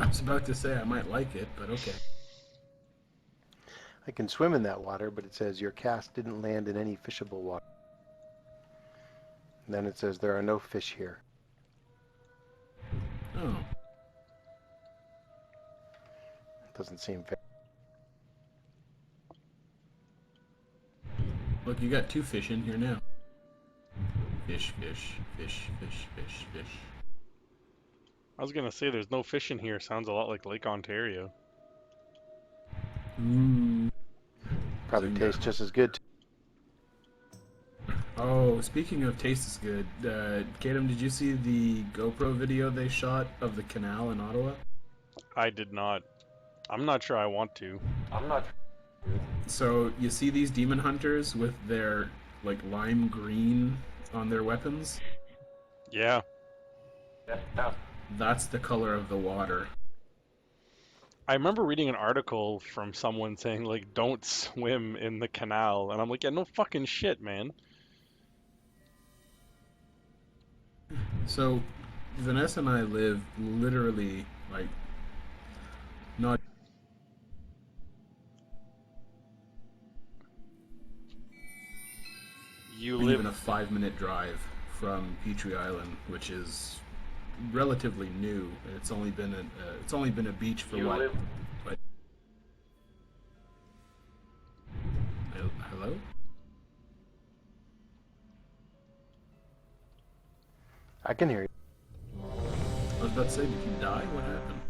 I was about to say I might like it, but okay. I can swim in that water, but it says your cast didn't land in any fishable water. And then it says there are no fish here. Oh. Doesn't seem fair. Look, you got 2 fish in here now. Fish, fish, fish, fish, fish, fish. I was gonna say there's no fish in here. Sounds a lot like Lake Ontario. Ooh. Probably tastes just as good. Oh, speaking of taste is good, Kadam, did you see the GoPro video they shot of the canal in Ottawa? I did not. I'm not sure I want to. So you see these demon hunters with their like lime green on their weapons? Yeah. That's the color of the water. I remember reading an article from someone saying like don't swim in the canal, and I'm like, yeah, no fucking shit, man. So Vanessa and I live literally like not You even live a 5-minute drive from Petrie Island, which is relatively new. It's only been a beach for what? But hello? I can hear you. I was about to say, did you die? What happened?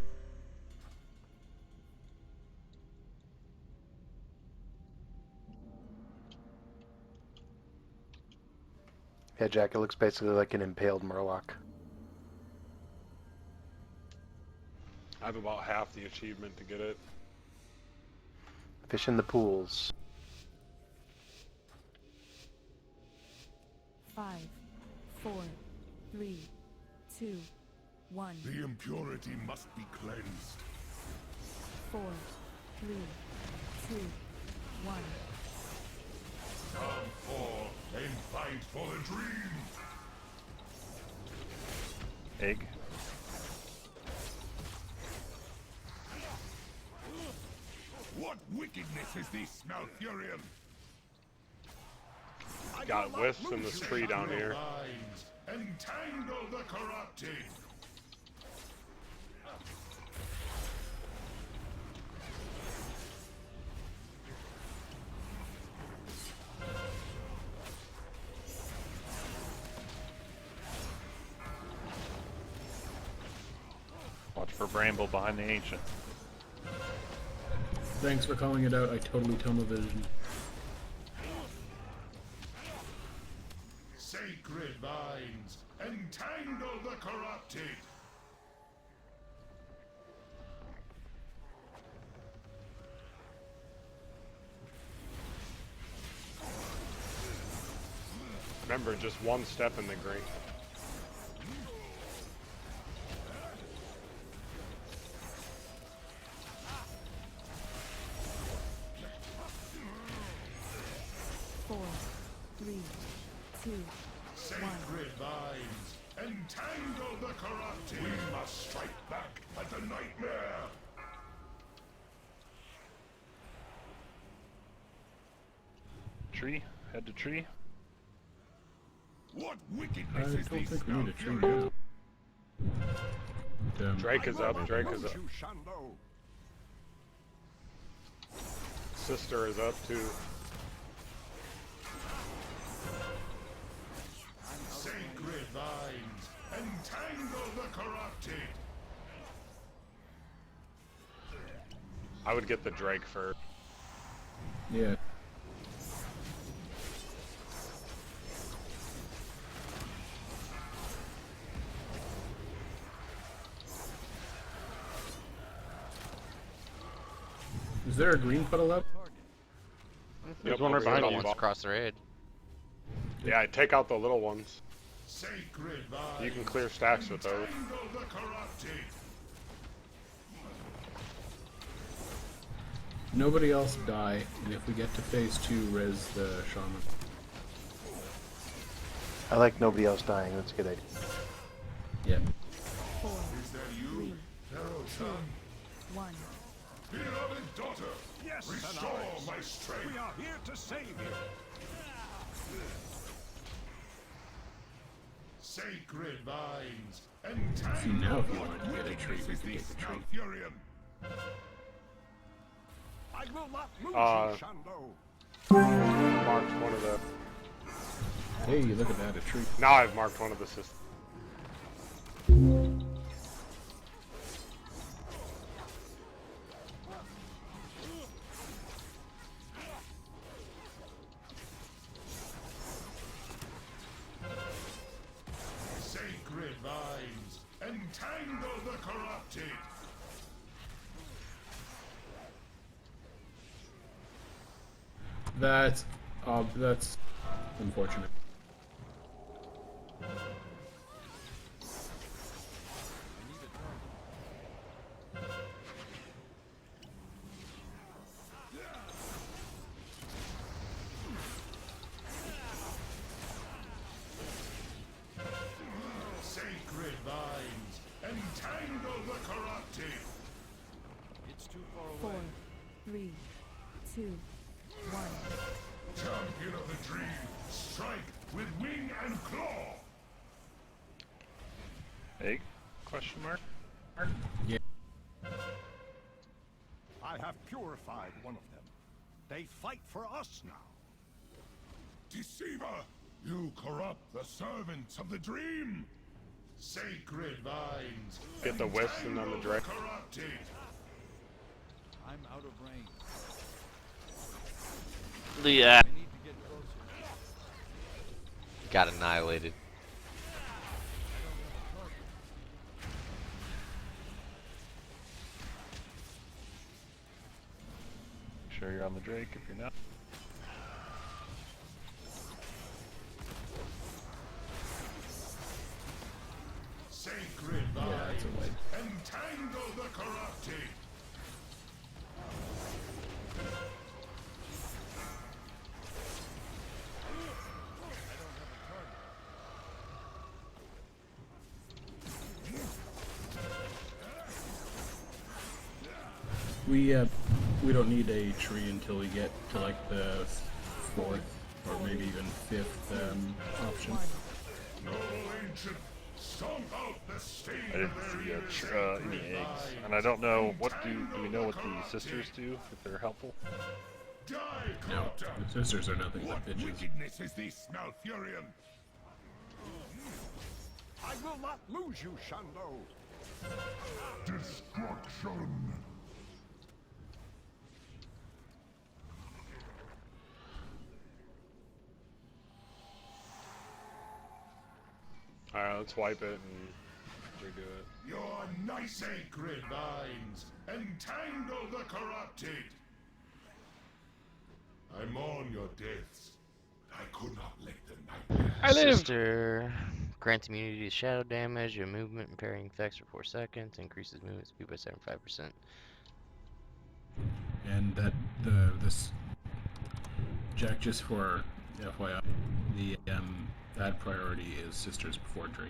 Yeah, Jack, it looks basically like an impaled murloc. I have about half the achievement to get it. Fish in the pools. 5, 4, 3, 2, 1. The impurity must be cleansed. 4, 3, 2, 1. Come forth and fight for the dream. egg. What wickedness is this, Malfurion? Got wisps in this tree down here. Lines, entangle the corrupted. Watch for Bramble behind the Ancient. Thanks for calling it out. I totally tunnel vision. Sacred vines, entangle the corrupted. Remember, just one step in the green. Four, three, two, one. Sacred vines, entangle the corrupted. We must strike back at the nightmare. Tree? Head to tree? What I wickedness don't is think this, we need a tree Malfurion? now. Drake is up, Drake is up. You, Shando. Sister is up too. Sacred vines, entangle the corrupted. I would get the Drake first. Yeah. Is there a green puddle up? There's one right behind Little you. ones Across the raid. Yeah, I take out the little ones. Sacred vines, You can clear stacks with those. entangle the corrupted. Nobody else die, and if we get to phase 2, res the shaman. I like nobody else dying. That's a good idea. Yeah. 4, Is that 3, you? Pharaoh son. 1. Beloved daughter, Yes, restore Cenarius. my strength. We are here to save you. Sacred vines, See, now entangle if you wanted to get a tree, we could get the tree. Malfurion. I will not lose you, Shando. Marked one of the. Hey, look at that, a tree. Now I've marked one of the systems. Sacred vines, entangle the corrupted. That's unfortunate. Sacred vines, entangle the corrupted. It's too far 4, away. 3, 2, 1. Champion of the dream, strike with wing and claw. Egg? Question mark? Yeah. I have purified one of them. They fight for us now. Deceiver, you corrupt the servants of the dream. Sacred vines, Get the wisps and then the entangle drag. corrupted. I'm out of range. The I need to get closer. got annihilated. Make sure you're on the Drake if you're not. Sacred Yeah, vines, it's a way. entangle the corrupted. We don't need a tree until we get to like the 4th or maybe even 5th option. 1. No ancient, stomp out the stain I didn't of see their any eggs. And I don't know, do we know what the sisters do, if they're helpful? Die, No, corrupter. the sisters are nothing What but bitches. wickedness is this, Malfurion? I will not lose you, Shando. Destruction. Alright, let's wipe it and redo it. Your nice sacred vines, entangle the corrupted. I mourn your deaths, but I could not let the nightmare. Sister grants immunity to shadow damage and movement impairing effects for 4 seconds. Increases movement speed by 75%. And that this Jack, just for FYI, the that priority is sisters before Drake.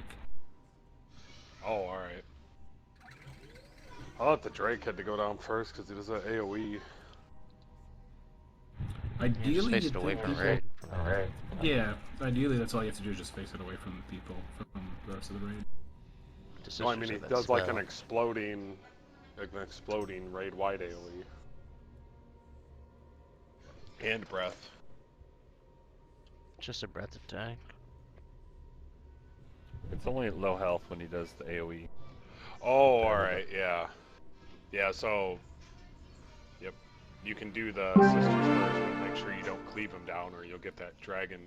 Oh, alright. I thought the Drake had to go down first because he does that AoE. Ideally, Just face you'd it away think from people- raid. Yeah, ideally that's all you have to do is just face it away from the people, from the rest of the raid. The No, I sisters mean he have that does like an spell. exploding raid-wide AoE. And breath. Just a breath attack. It's only at low health when he does the AoE. Oh, alright, yeah. Yeah, so... Yep. You can do the sisters first, but make sure you don't cleave him down or you'll get that dragon...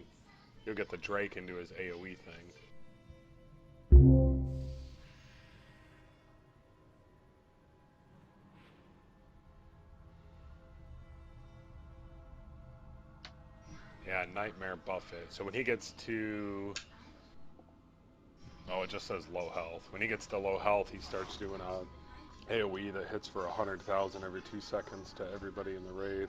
You'll get the Drake into his AoE thing. Yeah, Nightmare Buffet. So when he gets to... Oh, it just says low health. When he gets to low health, he starts doing a AoE that hits for 100,000 every 2 seconds to everybody in the raid.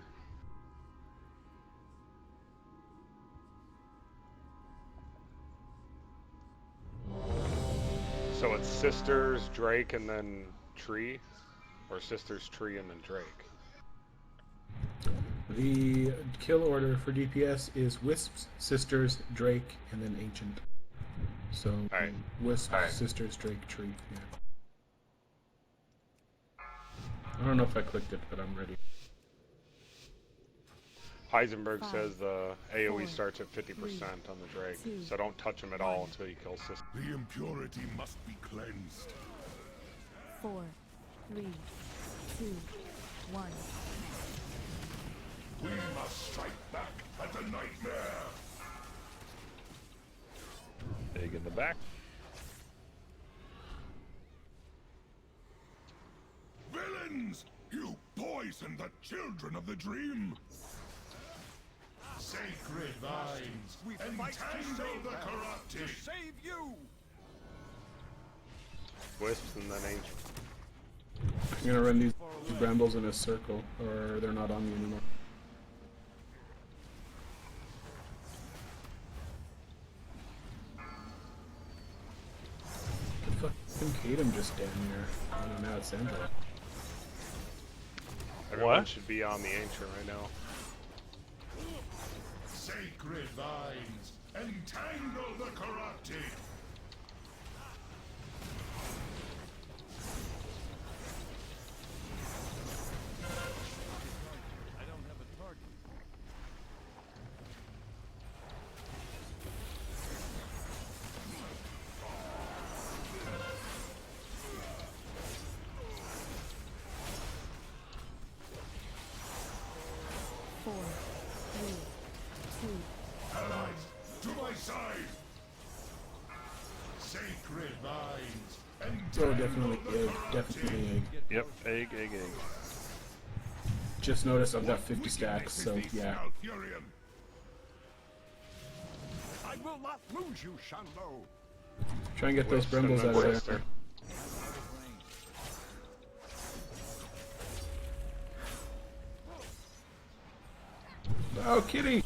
So it's Sisters, Drake, and then Tree. Or sisters, tree, and then Drake. The kill order for DPS is Wisps, Sisters, Drake, and then Ancient. So Alright. Wisps, Sisters, Drake, Tree. Yeah. I don't know if I clicked it, but I'm ready. Heisenberg 5, says the AoE 4, starts at 50% 3, on the Drake, 2, so don't touch him at all 1. until you kill sisters. The impurity must be cleansed. 4, 3, 2, 1. We must strike back at the nightmare. Egg in the back. Villains! You poison the children of the dream! Sacred vines, We fight to entangle save the them, corrupted! to save you! Wisps and then Ancient. I'm gonna run these brambles in a circle, or they're not on me anymore. The fucking Kadam just down there. Oh, now it's Angela. Everyone should be on the Ancient right now. Sacred vines, entangle the corrupted! I don't have a target. Four, three, two, Allies, to my side! Sacred vines, Oh, entangle definitely the egg. corrupted! Definitely egg. Yep, egg. Just noticed I've got What 50 stacks, wickedness so is this, yeah. Malfurion? I will not lose you, Shanlo! Try and get those Wisps and brambles then out of Sister. there. Oh, kitty!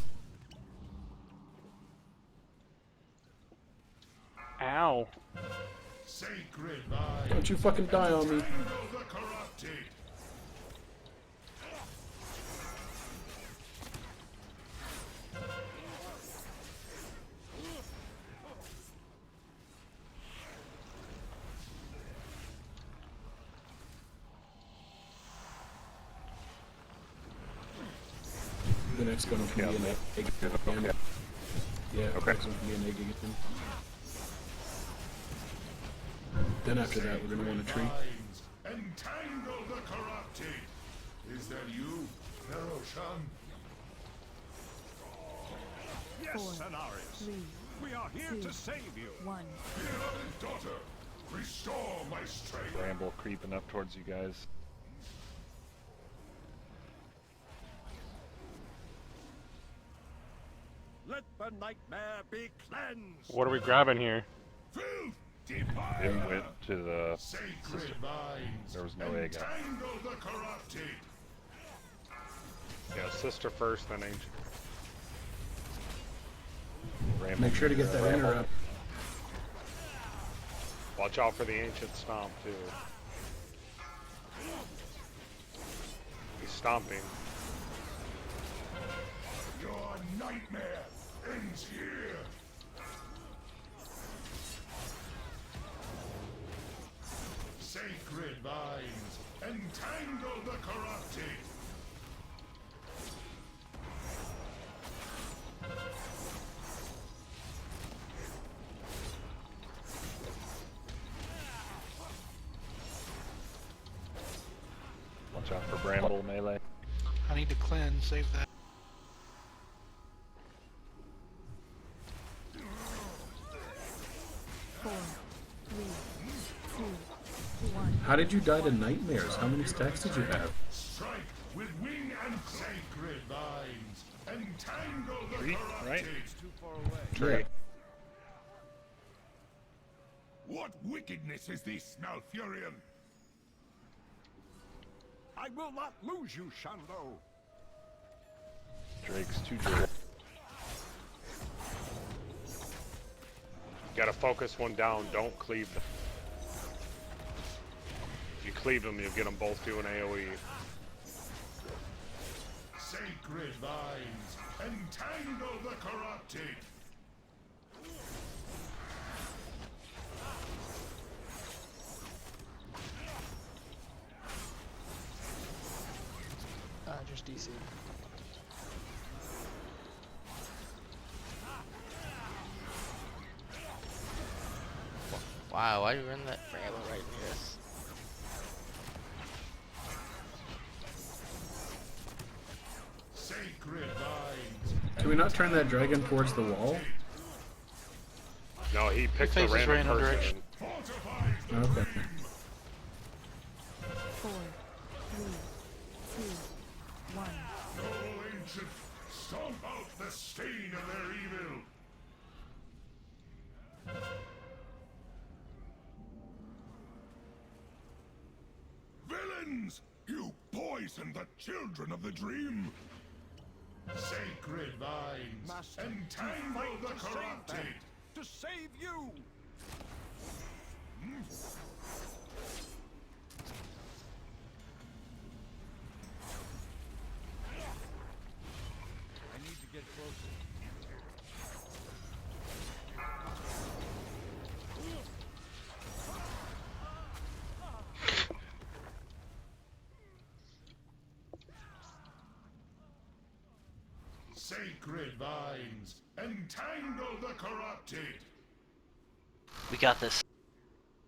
Ow. Sacred vines, Don't you fucking die on me. entangle the corrupted! The next one can be an egg again. Yeah, the next one can be an egg again. Then after that, we're gonna want a tree. Vines, entangle the corrupted! Is that you, Naroshan? Yes, 4, Cenarius! 3, We are here 2, to save you! 1. Beloved daughter, restore my strength! Bramble creeping up towards you guys. Let the nightmare be cleansed! What are we grabbing here? Filth, It defile! went to the Sacred vines, There was no egg out. entangle the corrupted! Yeah, Sister first, then Ancient. bramble. Make sure to get that Bramble. enter up. Watch out for the Ancient Stomp, too. He's stomping. Your nightmare ends here! Sacred vines, entangle the corrupted! Watch out for bramble melee. I need to cleanse, save that. Four, three, two, one. How did you die to nightmares? How many stacks did you have? Strike with wing and sacred vines, entangle the Tree, corrupted! right? Too far away. Tree. What wickedness is this, Malfurion? I will not lose you, Shanlo! Drake's too Drake. Gotta focus one down, don't cleave them. You cleave them, you get them both doing AoE. Sacred vines, entangle the corrupted. Just DC. Wow, why you run that ammo right near us? Sacred vines. Can we not turn that dragon towards the wall? No, he picks a faces random random person. direction. Okay. 4, 3, 2, 1. Noble ancient, stomp out the stain of their evil. Villains! You poisoned the children of the dream! Sacred vines, Master, entangle fight the to save corrupted! them. To save you! I need to get closer. Sacred vines, entangle the corrupted! We got this.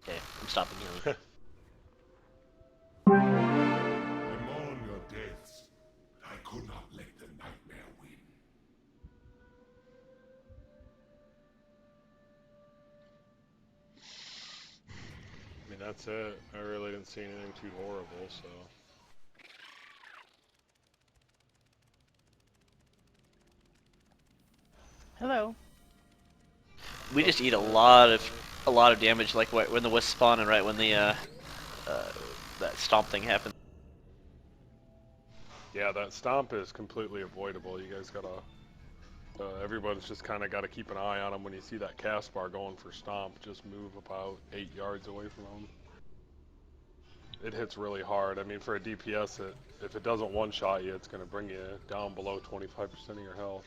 Okay, I'm stopping you. I mourn your deaths. I could not let the nightmare win. I mean, that's it. I really didn't see anything too horrible, so. Hello. We just eat a lot of damage, like when the wisp spawn and right when the that stomp thing happened. Yeah, that stomp is completely avoidable. You guys gotta, everybody's just kind of got to keep an eye on them when you see that cast bar going for stomp. Just move about 8 yards away from them. It hits really hard. I mean, for a DPS, if it doesn't one-shot you, it's gonna bring you down below 25% of your health.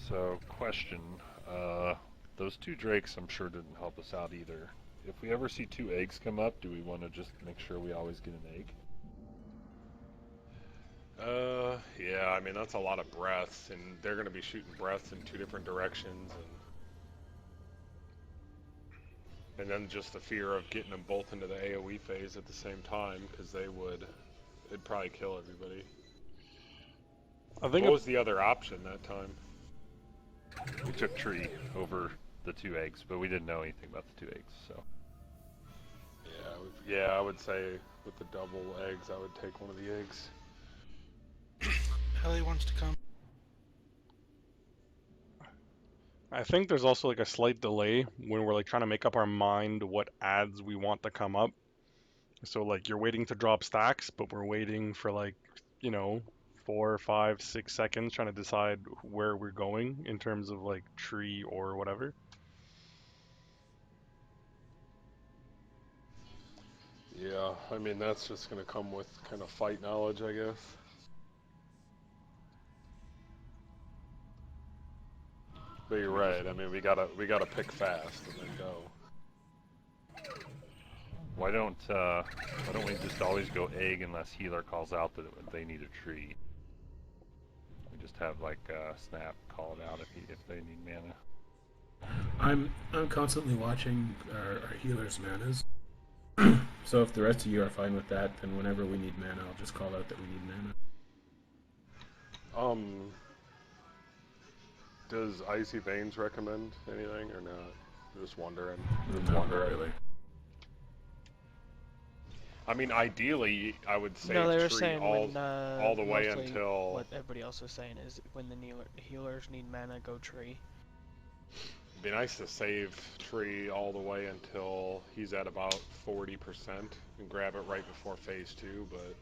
So, question. Those 2 drakes I'm sure didn't help us out either. If we ever see 2 eggs come up, do we want to just make sure we always get an egg? Yeah, I mean, that's a lot of breaths, and they're gonna be shooting breaths in 2 different directions, and then just the fear of getting them both into the AoE phase at the same time, because it'd probably kill everybody. I think What was the other option that time? We took tree over the 2 eggs, but we didn't know anything about the 2 eggs, so. Yeah, I would say with the double eggs, I would take one of the eggs. Ellie wants to come. I think there's also like a slight delay when we're like trying to make up our mind what ads we want to come up. So like you're waiting to drop stacks, but we're waiting for like, 4, 5, 6 seconds trying to decide where we're going in terms of like tree or whatever. Yeah, I mean, that's just gonna come with kind of fight knowledge, I guess. But you're right. I mean, we gotta pick fast and then go. Why don't we just always go egg unless healer calls out that they need a tree? We just have like Snap call it out if they need mana. I'm constantly watching our healers' manas. So if the rest of you are fine with that, then whenever we need mana, I'll just call out that we need mana. Does Icy Veins recommend anything or not? Just wondering. Not really. I mean, ideally, I would say No, they were tree saying all the way mostly until. what everybody else was saying is when the healers need mana, go tree. It'd be nice to save tree all the way until he's at about 40% and grab it right before phase 2, but.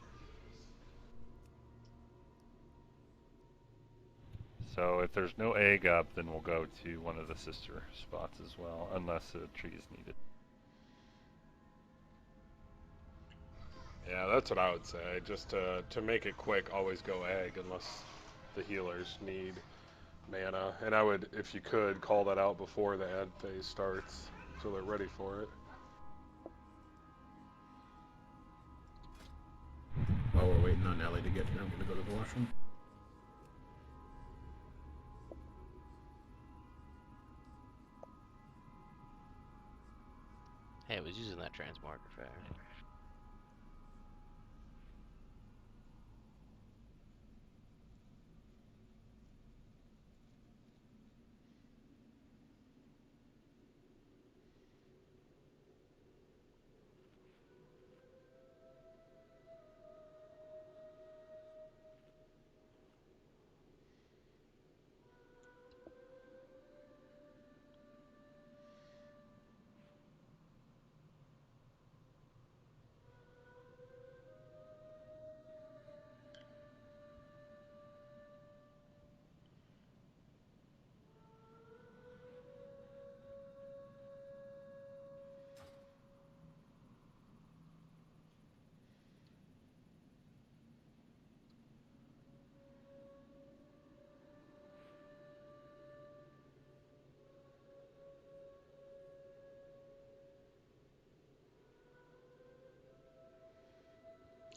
So if there's no egg up, then we'll go to one of the sister spots as well, unless a tree is needed. Yeah, that's what I would say. Just to make it quick, always go egg unless the healers need mana. And I would, if you could, call that out before the ad phase starts, so they're ready for it. While we're waiting on Ellie to get here, I'm gonna go to the washroom. Hey, I was using that transmogrifier.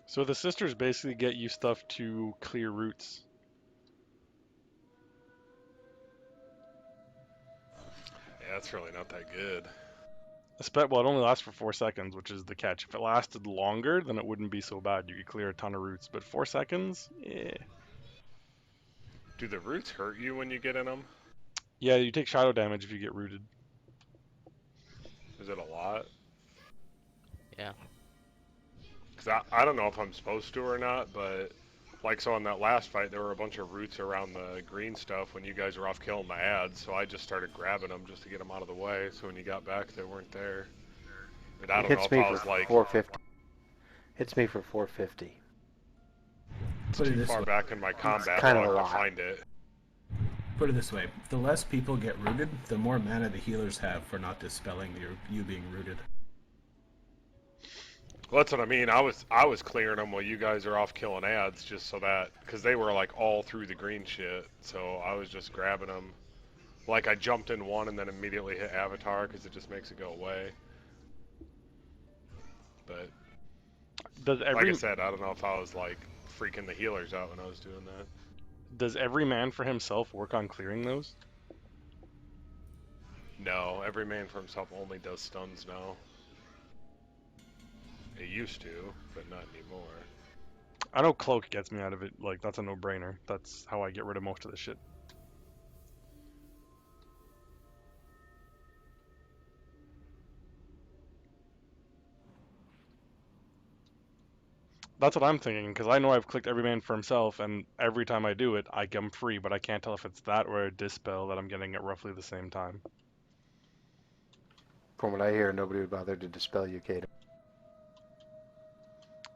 So the sisters basically get you stuff to clear routes. Yeah, that's really not that good. Well, it only lasts for 4 seconds, which is the catch. If it lasted longer, then it wouldn't be so bad. You could clear a ton of routes, but 4 seconds? Yeah. Do the roots hurt you when you get in them? Yeah, you take shadow damage if you get rooted. Is it a lot? Yeah. Because I don't know if I'm supposed to or not, but like so in that last fight, there were a bunch of roots around the green stuff when you guys were off killing the ads, so I just started grabbing them just to get them out of the way, so when you got back, they weren't there. And I It don't know hits if me I for was like 450. Hits me for 450. Put it too this far way. back in my combat kind of log a to lot. find it. Put it this way: the less people get rooted, the more mana the healers have for not dispelling you being rooted. Well, that's what I mean. I was clearing them while you guys are off killing ads, just so that because they were like all through the green shit. So I was just grabbing them. Like I jumped in one and then immediately hit Avatar because it just makes it go away. But like I said, I don't know if I was like freaking the healers out when I was doing that. Does every man for himself work on clearing those? No, every man for himself only does stuns now. It used to, but not anymore. I know cloak gets me out of it. Like, that's a no-brainer. That's how I get rid of most of the shit. That's what I'm thinking, because I know I've clicked every man for himself, and every time I do it, I get 'em free, but I can't tell if it's that or a dispel that I'm getting at roughly the same time. From what I hear, nobody would bother to dispel you, Kato.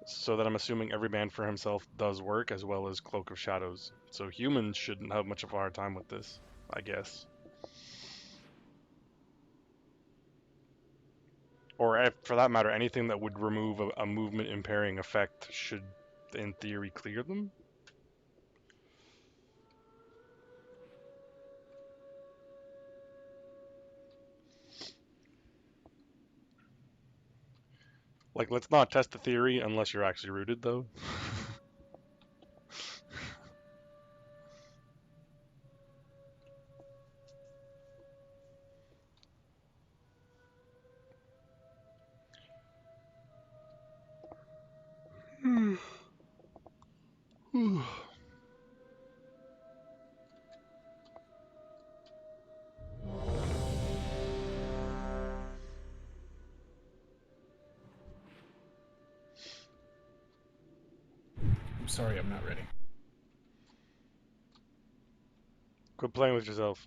So that I'm assuming every man for himself does work, as well as Cloak of Shadows. So humans shouldn't have much of a hard time with this, I guess. Or for that matter, anything that would remove a movement impairing effect should, in theory, clear them. Like, let's not test the theory unless you're actually rooted, though. I'm sorry, I'm not ready. Quit playing with yourself.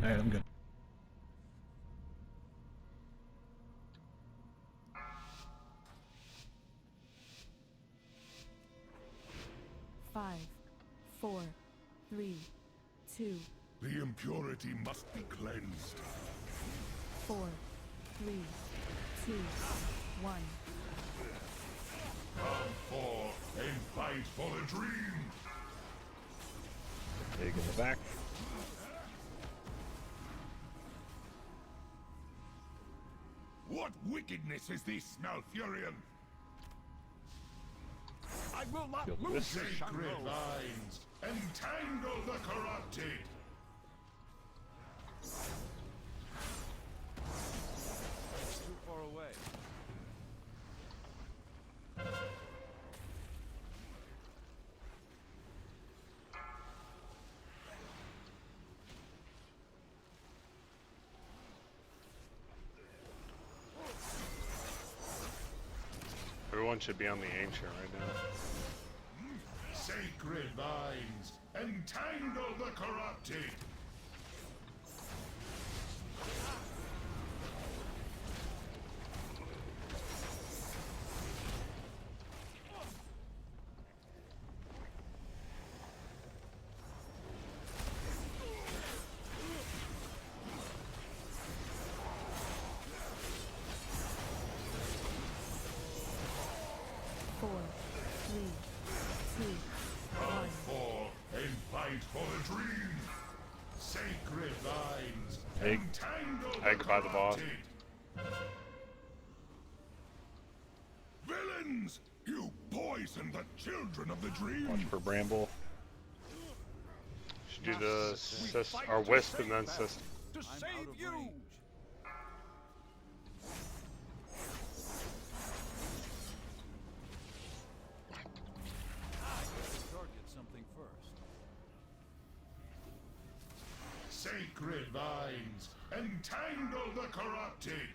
Alright, I'm good. Five, 4, 3, 2, The impurity must be cleansed. 4, 3, 2, 1. Come forth and fight for the dream. Egg in the back. What wickedness is this, Malfurion? I will not Feel lose this. this Sacred Shango. vines, entangle the corrupted. Too far away. Everyone should be on the ancient right now. Sacred vines, entangle the corrupted. Four, 3, 2, 1. For and fight for the dream. Sacred vines, Egg. entangle Egg the by the boss. corrupted. Villains, you poison the children of the dream. Watch for Bramble. Should do the or wisp and then cyst. To save you! Target something first. Sacred vines, entangle the corrupted.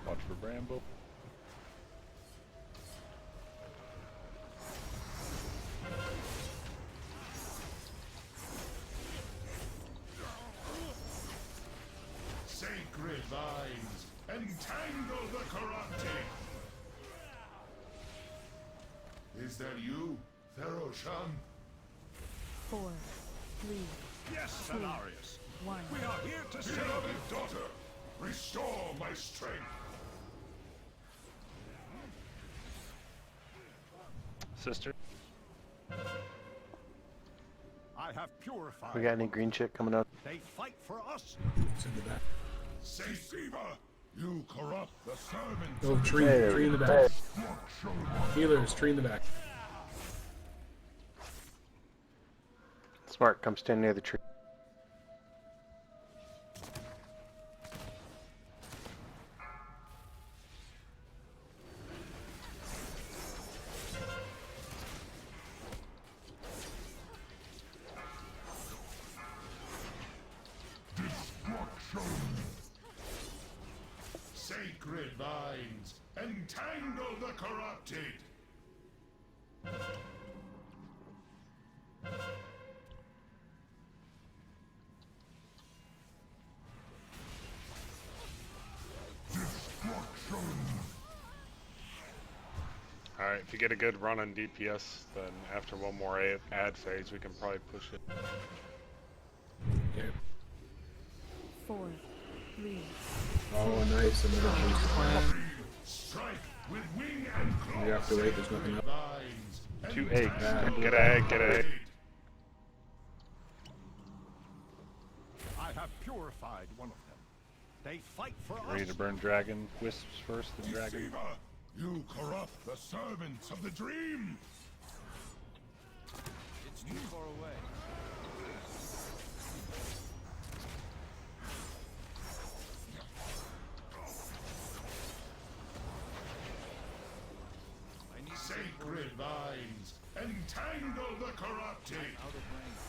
Watch for Bramble. Sacred vines, entangle the corrupted. Is that you, Theroshan? 4, 3, Yes, 2, Cenarius. 1. We are here to save Beloved you. daughter, restore my strength. Sister. I have purified. We got any green shit coming up? They fight for us. It's in the back. Say, Siva, you corrupt the servants. Oh, of the tree, Hey, tree in the back. destruction. Healers, tree in the back. Smart, come stand near the tree. Destruction. Sacred vines, entangle the corrupted. Destruction. Alright, if you get a good run on DPS, then after one more ad phase, we can probably push it. Yeah. 4, 3, Oh, nice. And then it moves to clan. Strike with wing and claw. You have to wait, there's nothing up. Vines, 2 eggs. entangle Get the an egg, get an egg. corrupted. I have purified one of them. They fight for Ready us. to burn dragon. Wisps first, then dragon. Deceiver, you corrupt the servants of the dream. It's too far away. I need Sacred vines, entangle the corrupted. out of range.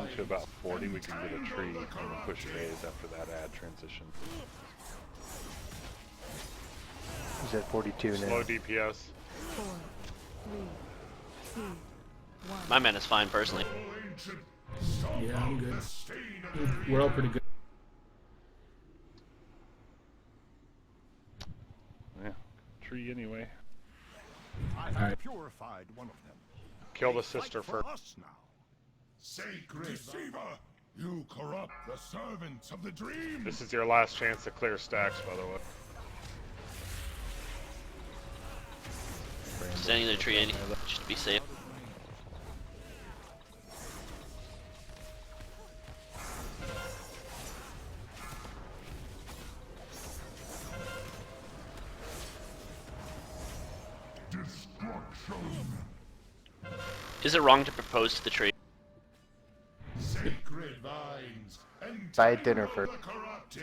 down to about 40, we can get a tree and then push phase after that ad transition. He's at 42 now. Slow DPS. 4, 3, 2, 1. My mana's fine personally. Yeah, I'm good. We're all pretty good. Yeah, tree anyway. I have Alright. purified one of them. Kill the They fight sister for first. us now. Sacred deceiver, you corrupt the servants of the dream. This is your last chance to clear stacks, by the way. Standing in the tree just to be safe. Destruction. Is it wrong to propose to the tree? Sacred vines. Buy dinner entangle first. the corrupted.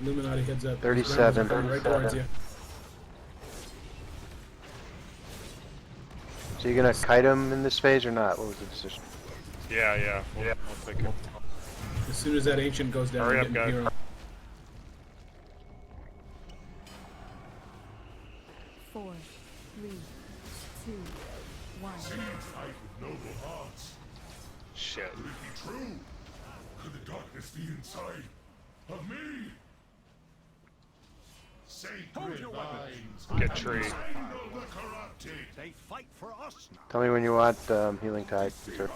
Illuminati heads up. 37. Right towards you. So you're gonna kite him in this phase or not? What was the decision? Yeah. We'll take it. As soon as that ancient goes down, Hurry we're up, getting guys. hero. 4, 3, 2, 1. Seeds fight with noble hearts. Shit. Could it be true? Could the darkness be inside of me? Sacred your weapons. vines. Get tree. Entangle the corrupted. They fight for us now. Tell me when you want healing tide, sir.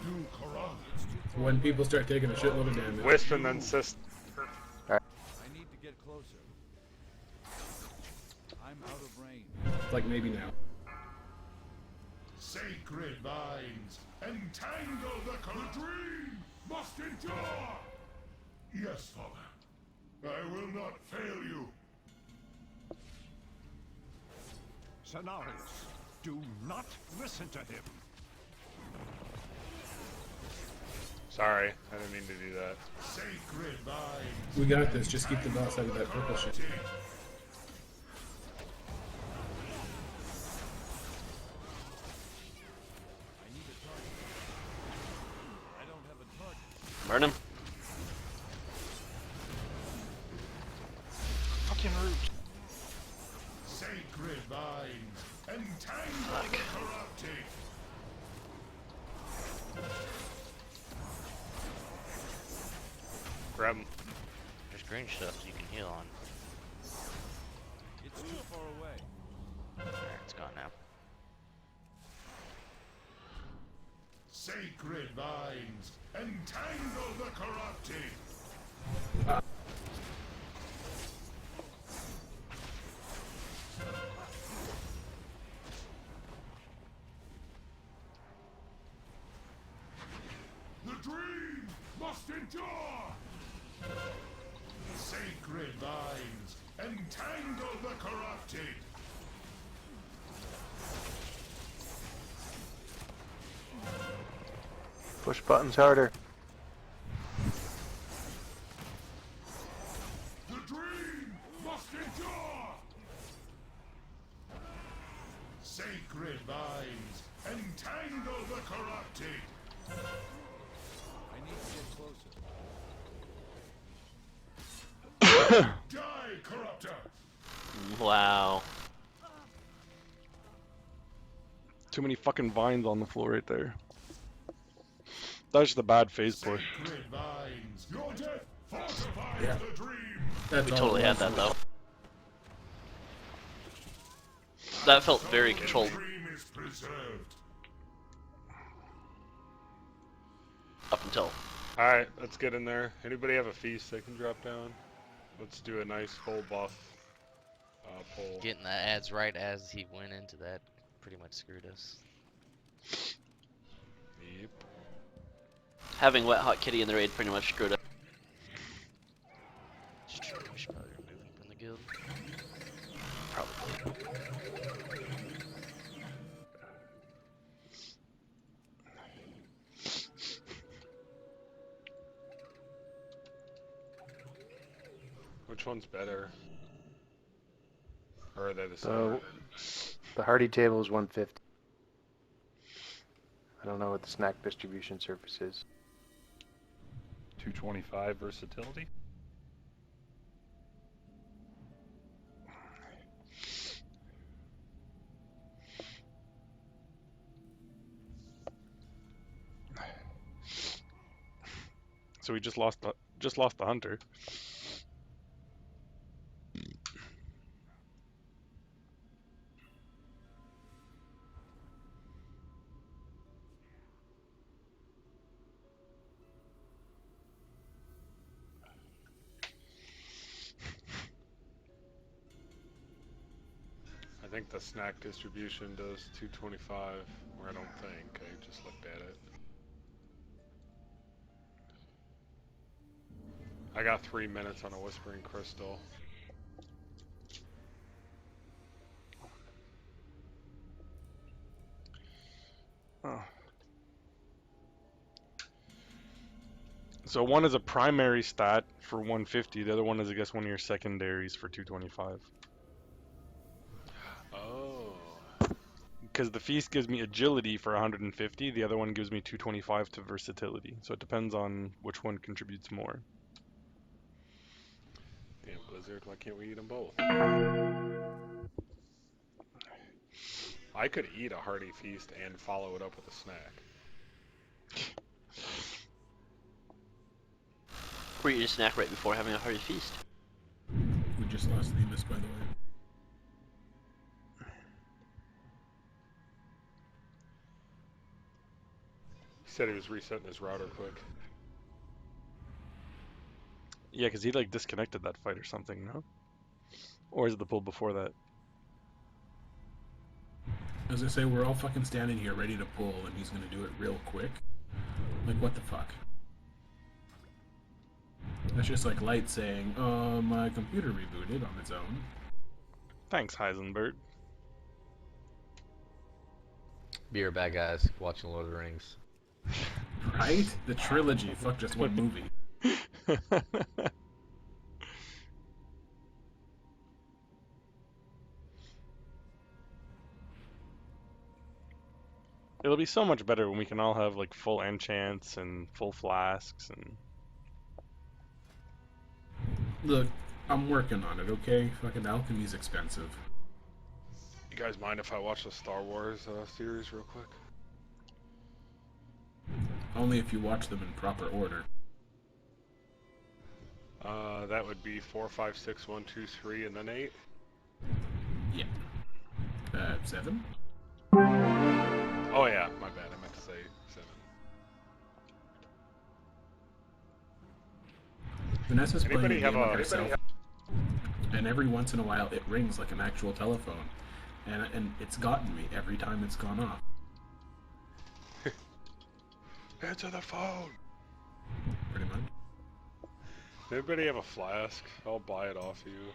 You corrupt. When people start taking a shitload of damage. Wisp and then sister. I need to get closer. I'm out of range. Like maybe now. Sacred vines. Entangle the corrupt. The dream must endure. Yes, Father. I will not fail you. Cenarius, do not listen to him. Sorry, I didn't mean to do that. Sacred vines. We got this. Just keep the boss out of that purple shit. I need a target. I don't have a target. Burn him. Fucking root. Sacred vines. Entangle the corrupted. Grab him. There's green stuff you can heal on. It's too far away. There, it's gone now. Sacred vines. Entangle the corrupted. The dream must endure. Sacred vines. Entangle the corrupted. Push buttons harder. The dream must endure. Sacred vines. Entangle the corrupted. I need to get closer. Die, corruptor. Wow. Too many fucking vines on the floor right there. That's just a bad phase push. Sacred vines. Your death fortifies Yeah. the dream. That's We all totally it had was. that though. That felt very controlled The dream is preserved. up until. Alright, let's get in there. Anybody have a feast they can drop down? Let's do a nice full buff pull. Getting the ads right as he went into that pretty much screwed us. Yep. Having Wet Hot Kitty in the raid pretty much screwed up. We should probably remove him from the guild. Probably. Which one's better? Or are they the So- same? The Hardy table is 150. I don't know what the snack distribution surface is. 225 versatility. So we just lost the hunter. I think the snack distribution does 225, or I don't think. I just looked at it. I got 3 minutes on a Whispering Crystal. Oh. So one is a primary stat for 150. The other one is, I guess, one of your secondaries for 225. Oh. Because the feast gives me agility for 150. The other one gives me 225 to versatility. So it depends on which one contributes more. Damn Blizzard, why can't we eat them both? I could eat a hearty feast and follow it up with a snack. Or eat a snack right before having a hearty feast. We just lost Themis, by the way. He said he was resetting his router quick. Yeah, because he like disconnected that fight or something, no? Or is it the pull before that? As I say, we're all fucking standing here ready to pull, and he's gonna do it real quick. Like, what the fuck? That's just like Light saying, my computer rebooted on its own. Thanks, Heisenberg. Be right back, guys. Watching Lord of the Rings. Right? The trilogy. Fuck just one movie. It'll be so much better when we can all have like full enchants and full flasks and... Look, I'm working on it, okay? Fucking alchemy's expensive. You guys mind if I watch the Star Wars series real quick? Only if you watch them in proper order. That would be 4, 5, 6, 1, 2, 3, and then 8. Yeah. 7? Oh yeah, my bad. I meant to say 7. Vanessa's playing a Anybody game have of a? herself, and every once in a while it rings like an actual telephone, and it's gotten me every time it's gone off. Answer the phone. Pretty much. Anybody have a flask? I'll buy it off you.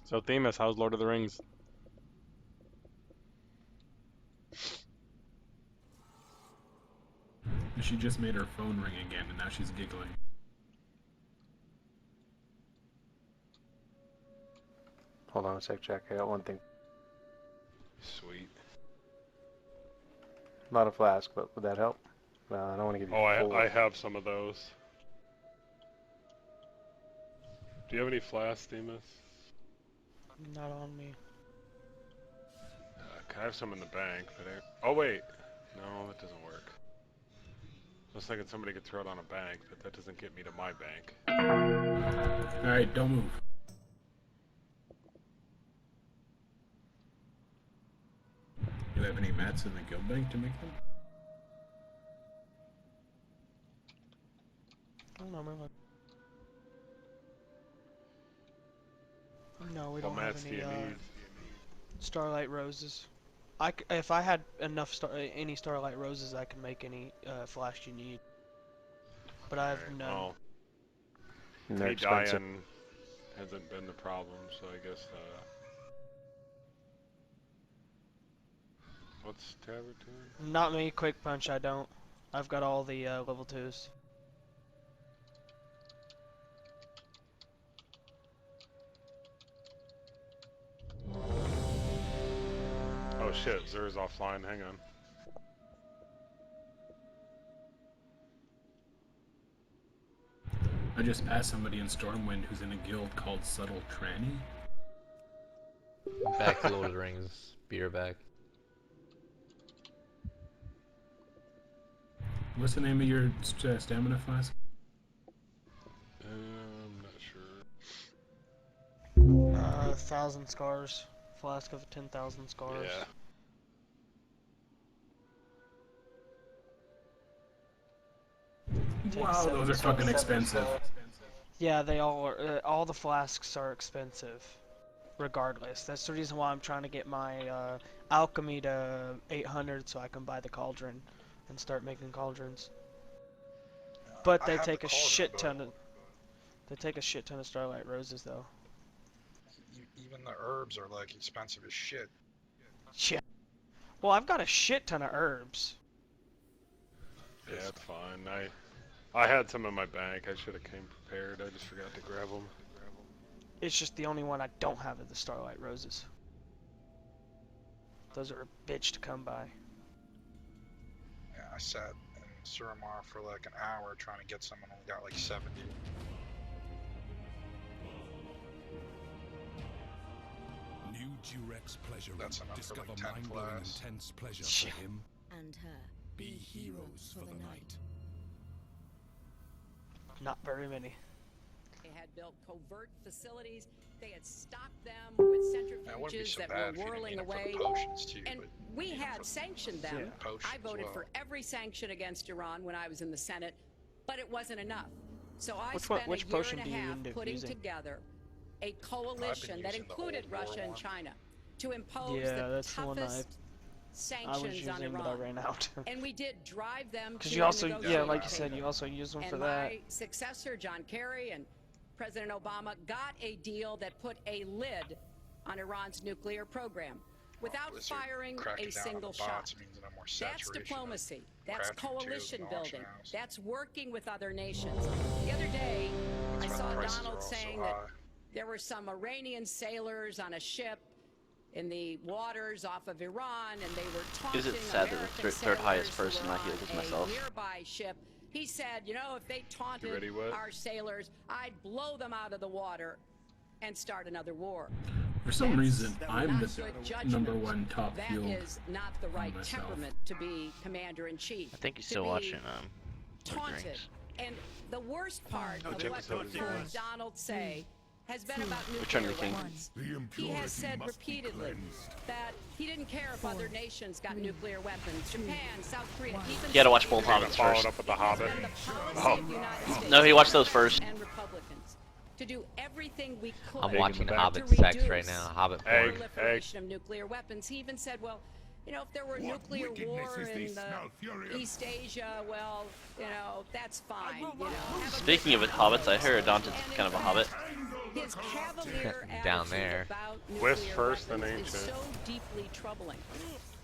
So Themis, how's Lord of the Rings? She just made her phone ring again, and now she's giggling. Hold on a sec, Jack. I got one thing. Sweet. Not a flask, but would that help? Well, I don't want to give you. Oh, full... I have some of those. Do you have any flasks, Demas? Not on me. I have some in the bank, but oh wait, no, that doesn't work. I was thinking somebody could throw it on a bank, but that doesn't get me to my bank. Alright, don't move. Do you have any mats in the guild bank to make them? No, no, we What don't mats have do any you need? Starlight Roses. If I had enough any Starlight Roses, I could make any flask you need. But I have none. Well, and they're me expensive. dying hasn't been the problem, so I guess. What's Tabard doing? Not me, Quick Punch. I don't. I've got all the level 2s. Oh shit, Zer's offline. Hang on. I just passed somebody in Stormwind who's in a guild called Subtle Tranny. Back to Lord of the Rings. Beer back. What's the name of your stamina flask? I'm not sure. 1,000 scars. Flask of 10,000 scars. Yeah. Wow, those are fucking expensive. Yeah, they all are. All the flasks are expensive, regardless. That's the reason why I'm trying to get my alchemy to 800 so I can buy the cauldron and start making cauldrons. But they take a shit ton of. They take a shit ton of starlight roses, though. Even the herbs are like expensive as shit. Shit. Well, I've got a shit ton of herbs. Yeah, it's fine. I had some in my bank. I should have came prepared. I just forgot to grab them. It's just the only one I don't have is the starlight roses. Those are a bitch to come by. Yeah, I sat in Suramar for like an hour trying to get some and only got like 70. New Durex pleasure. That's enough Discover for like 10 mind-blowing flasks. intense pleasure Shit. for him. And her. Be heroes for the night. Not very many. They had built covert facilities. They had stocked them with That wouldn't be centrifuges so that bad were if you didn't whirling need them for away. the potions too, And but we you need them had for sanctioned them. potions I as voted well. for every sanction against Iran when I was in the Senate, but it wasn't enough. So I Which spent which a year potion and do a you half end up putting using? together a coalition that using the included Old War Russia and one. China to impose Yeah, the that's the one toughest I was sanctions on using, Iran. but I ran out. And we did drive them Because to you also, a yeah, like negotiating you said, table. you also use them And for that. my successor, John Kerry, and President Obama got a deal that put a lid on Iran's nuclear program without Blizzard firing cracking a down on single the shot. bots means no more That's saturation of diplomacy. That's crafting tubes coalition and auction building. house. That's working with other nations. The other day, I That's why saw the prices are Donald all so saying high. that there were some Iranian sailors on a ship in the waters off of Iran, and they were taunting Is it sad that American the third highest sailors person who were I healed on is a myself? nearby ship. He said, you know, if they taunted ready, what? our sailors, I'd blow them out of the water and start another war. For some reason, I'm Not the good judgment. #1 top That healed is not the right myself. temperament to be commander-in-chief. I think he's To still be watching Lord of the taunted. Rings. And the worst part No, of Jim what is so we've zero. heard Donald say has been about Return nuclear of the King. weapons. The He impurity has said must be repeatedly cleansed. that he didn't care if other nations got nuclear weapons. Japan, South Korea, even He had to watch both Syria. Hobbits Followed first. up with the Hobbit. It's been the policy Oh. of the United States, No, he watched those first. and Republicans to do everything we could I'm Egg in watching the back. Hobbit to sex right reduce now. Hobbit the Egg. porn. proliferation of nuclear weapons. He even said, well, you know, if there were What nuclear wickedness war is in this the now, Furious? East Asia, well, you know, that's fine. You know, have a Speaking of good it, hobbits, I time. heard Dante's And kind of a in hobbit. fact, his cavalier Down attitude there. about West nuclear first, then weapons is ancient. so deeply troubling.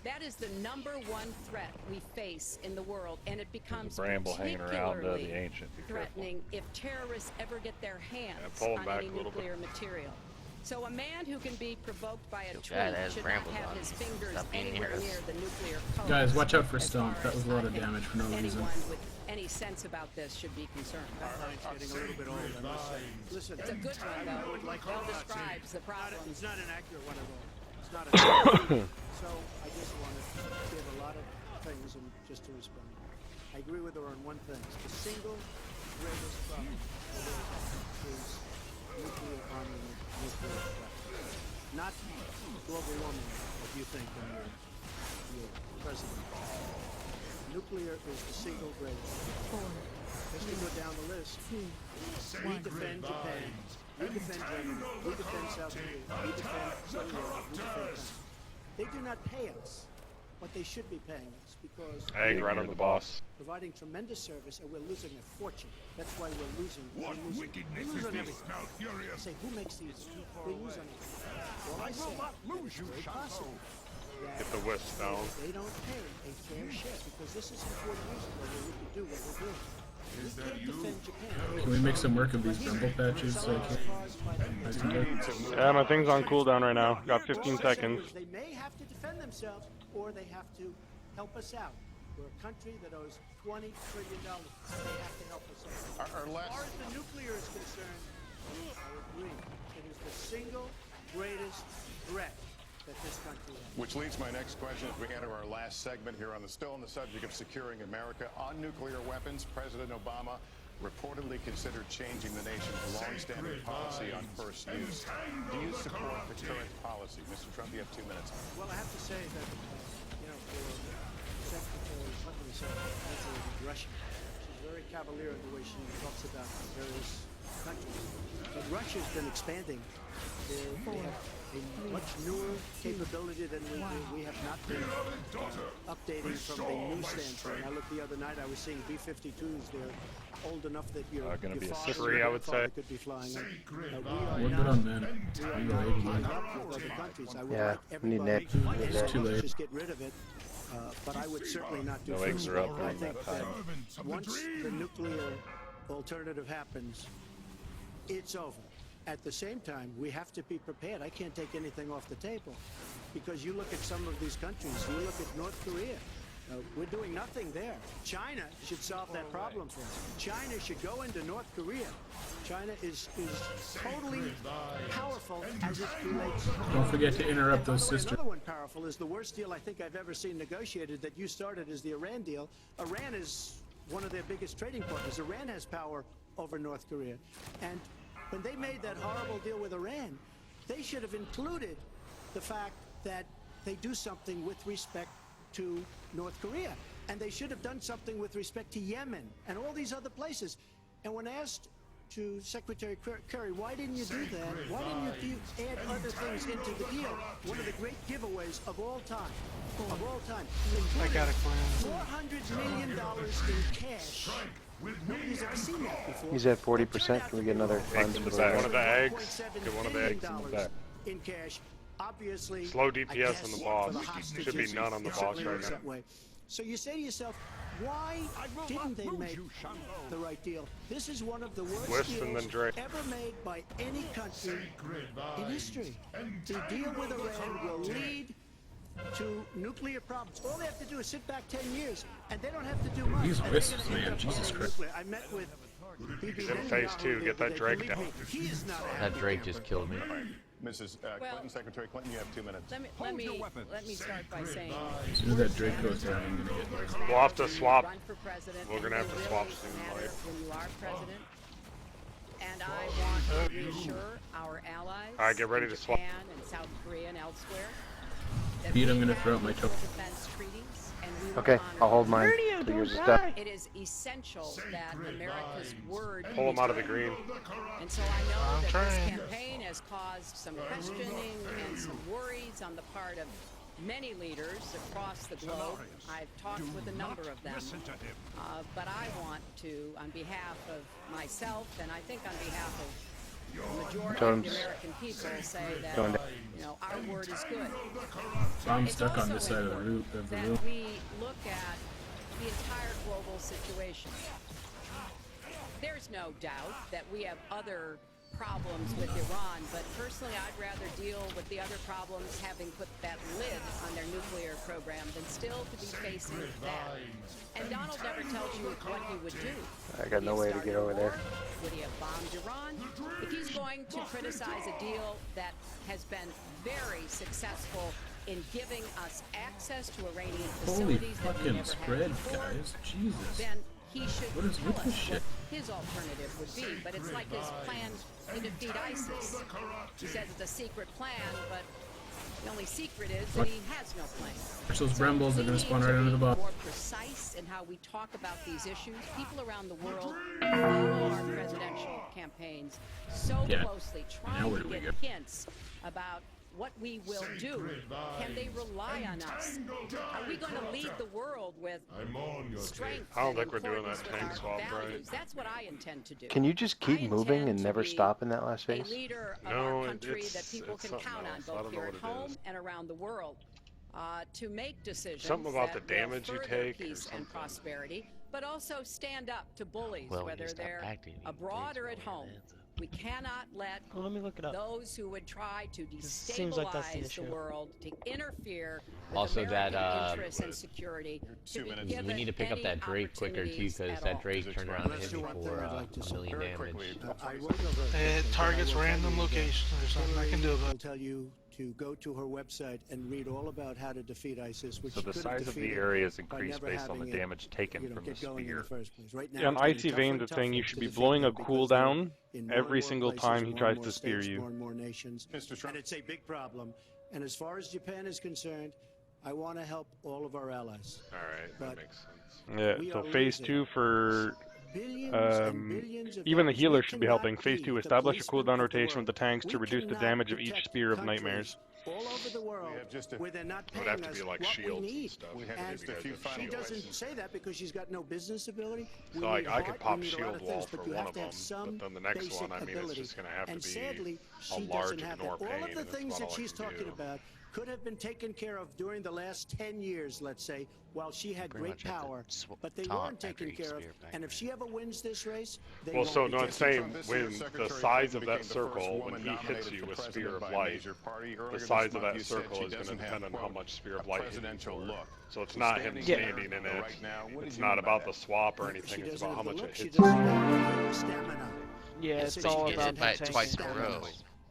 That is the #1 threat we face in the world, and it becomes bramble hanging around the particularly ancient. Be careful. threatening if terrorists ever get their hands pull 'em on back any a little bit. nuclear material. So a man who can be provoked by a Feel tweet bad as should not brambles have on his him. fingers Stop being anywhere near us. near the nuclear code. Guys, watch out for as Stump. far That was as a lot I of think damage for no reason. anyone with any sense about this should be concerned. Getting a little bit old, I must say. Listen, It's a good one, though. would like Well to- describes the problem. It's not an accurate one at all. It's not an So I just want to give a lot of things and just to respond. I agree with her on one thing. The single greatest problem is nuclear armament, nuclear weapons. Not global warming, if you think when you're president. Nuclear is the single greatest. 4, Just to go down the list. 2, We 1. defend Japan. We defend Germany. We defend South Korea. We defend Syria. We defend China. They do not pay us, but they should be paying us because Egg right on the boss. providing tremendous service, and we're losing a fortune. That's why we're losing. What we lose wickedness on is this everything. now, I Furious? say, who makes these? They lose on everything. Well, I say, lose you, it's very possible that Get the wisp down. they don't pay a fair share because this is 40 years ago where we could do what we're doing. We can't defend Japan. Can we make some work of these rumble patches so I can... Yeah, my thing's on cooldown right now. Got 15 seconds. They may have to defend themselves, or they have to help us out. We're a country that owes $20 trillion. They have to help us out. As far as the nuclear is concerned, I agree. It is the single greatest threat that this country has. Which leads my next question as we enter our last segment here still on the subject of securing America. On nuclear weapons, President Obama reportedly considered changing the nation's long-standing policy on first use. Do you support the current policy? Mr. Trump, you have 2 minutes. Well, I have to say that, for Secretary Clinton's Russia, she's very cavalier in the way she talks about various countries. But Russia's been expanding. They have a much newer capability than we have not been updating from the new standpoint. I looked the other night, I was seeing B-52s. They're old enough that your father I would say. could be flying them. We're good on men. Yeah, we need net. It's too late. Just get rid of it. But I would certainly not do No first. eggs are up I during think that time. that once the nuclear alternative happens, it's over. At the same time, we have to be prepared. I can't take anything off the table because you look at some of these countries. You look at North Korea. We're doing nothing there. China should solve that problem for us. China should go into North Korea. China is totally powerful as it relates. Don't forget to interrupt those sisters. Another one powerful is the worst deal I think I've ever seen negotiated that you started is the Iran deal. Iran is one of their biggest trading partners. Iran has power over North Korea. And when they made that horrible deal with Iran, they should have included the fact that they do something with respect to North Korea. And they should have done something with respect to Yemen and all these other places. And when asked to Secretary Kerry, why didn't you do that? Why didn't you add other things into the deal? One of the great giveaways of all time. Of all time. I got a plan. $400 million in cash. Nobody's ever seen that before. He's at 40%. Can we get another funds in for the the back. war? One of the eggs. Get one of the eggs in the back. In cash. Obviously, Slow DPS on the boss. for hostages, Should be none on the it boss certainly right looks now. that way. So you say to yourself, why didn't they make the right deal? This is one of the worst Wisp and deals then Drake. ever made by any country in history. The deal with Iran will lead to nuclear problems. All they have to do is sit back 10 years, and they don't have to do much. These And they're wisps, gonna end man, up Jesus on Christ. nuclear. I met with He's in phase 2. Get that Drake down. He is not a That happy Drake camper. just killed me. Mrs. Clinton, Secretary Clinton, you have 2 minutes. Let me start by saying, As soon as that Drake goes down, I'm gonna get worried. We'll have to swap. run for president. We're gonna have to and it swap really soon, matters Lloyd. when you are president. And I want to reassure our allies All right, get ready in to swap. Japan and South Korea and elsewhere that Pete, I'm we gonna have throw out my mutual token. defense treaties, and we will Okay, honor I'll hold them. mine till yours is done. It is essential that America's word Pull him be out of the taken. green. And so I know that this campaign has caused some questioning and some worries on the part of many leaders across the globe. I've talked with a number of them. But I want to, on behalf of myself, and I think on behalf of the majority of the American people, say that, Going down. our word is good. I'm It's stuck on also this side of the important room. that we look at the entire global situation. There's no doubt that we have other problems with Iran, but personally I'd rather deal with the other problems having put that lid on their nuclear program than still to be facing that. And Donald never tells you what he would do. I got no way to get over there. Would he have bombed Iran? If he's going to criticize a deal that has been very successful in giving us access to Iranian Holy facilities that we fucking never spread, had before, guys. Jesus. then he should What is tell with us this shit? what his alternative would be. But it's like his plan to defeat ISIS. He says it's a secret plan, but the only secret is that he has no plan. Watch those brambles, they're gonna spawn right under the box. More precise in how we talk about these issues. People around the world follow our presidential campaigns so Yeah. closely, Now trying where to do we get go? hints about what we will do. Can they rely on us? Are we going to lead the world with strength? I don't and think we're doing accordance that with tank our swap, right? values? That's what I intend to do. Can you just keep I moving intend and to never be stop in that last a phase? leader of No, our country that it's people can something count on, else. I both don't know here what at it home is. and around the world, to make decisions Something about that the damage will you further take or peace and something. prosperity but also stand up to bullies, Well, when whether you stop they're acting, you abroad can or at throw your home. hands up. We cannot let Well, let me look it up. those who would try to seems like that's the destabilize issue. the world to interfere with Also American that, interests and security. To be we given need to pick up any that Drake quicker too, opportunities because at that all. Drake turned around and Let's hit do me one thing for I'd like to a say. million Very damage. quickly, I won't go very It quickly, targets but I will random tell you that locations. There's nothing I can do Hillary about will tell you to go to her website and read all about how to defeat ISIS, which So she the could have size of the defeated area is by increased never based on the having it, damage taken you know, from the get going in spear. the first place. Right now, Yeah, on it's getting Icy tougher Veins, and it's saying you tougher should to be defeat blowing a them because they're cooldown in more every and more single places, time he more tries and more to spear states, you. more and more nations, and it's a big problem. And as far as Japan is concerned, I want to help all of our allies. All right, But that makes sense. Yeah, we so are phase losing 2 for billions and billions of even the dollars. healer We should be cannot helping. Phase be 2, the establish a policemen cooldown of the rotation with the world. tanks to We reduce the cannot damage of each protect spear of countries nightmares. all over the world where they're not It would paying have to be us like what shields we and need. stuff. We have And just a few final she doesn't questions. say that because she's got no business ability. We So like need I could heart, pop we need a lot shield of wall things, for but you one have of to them, have some but then the next basic one, I mean, it's ability. just going to have And to be sadly, a she large doesn't have that. ignore All pain, of the and that's things about that all I she's can talking do. about could have been taken care of during the last 10 years, let's say, while she had Pretty great much have to power, but they taunt weren't taken every care of. spear back And if she ever wins this race, they Well, won't so be no, taken I'm saying care of. when the size of that circle, when he hits you with Spear of Light, the size of that circle is going to depend on how much Spear of Light hits you for. So it's not him standing in it. It's not about the swap or anything. It's about how much it hits you. Stamina. Yeah, Yes, it's if she all gets about hit by it tanking twice in a damage. row.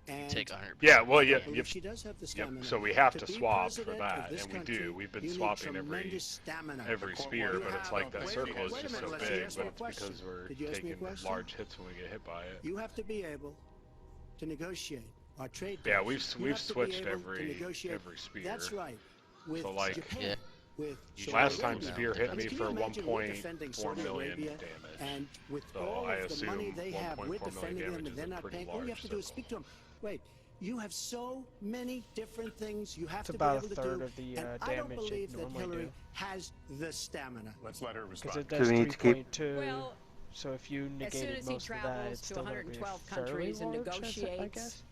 You And take 100%. Yeah, well, yeah, I believe she does have the stamina. So we have to be swap for president of that, this and we country, do. We've been you need swapping every tremendous stamina. spear, You but it's have- like that wait a circle minute, is wait a just minute, so let's big, ask me but a it's question. because we're Did you ask me a taking question? large hits when we get hit by it. You have to be able to negotiate our trade. Yeah, deals. we've You have to be switched able to every negotiate. spear. That's right. With So, like, Japan, Yeah. with You last Saudi time Arabia. Spear hit I mean, me can for you imagine we're defending 1.4 Saudi million Arabia, damage. and with So all I of the money assume they have, we're 1.4 million defending them, damage and is they're a not pretty paying. All you have to do is large speak to them. Wait, you have so many different things you have It's to about be a able to third do, of the and I don't damage it believe that normally Hillary do. has the stamina. Let's let her Because respond. it does we need to keep- 3.2. Well, So if you as soon negated as he most of that, travels it's to still going to be 112 fairly countries and large, I negotiates guess.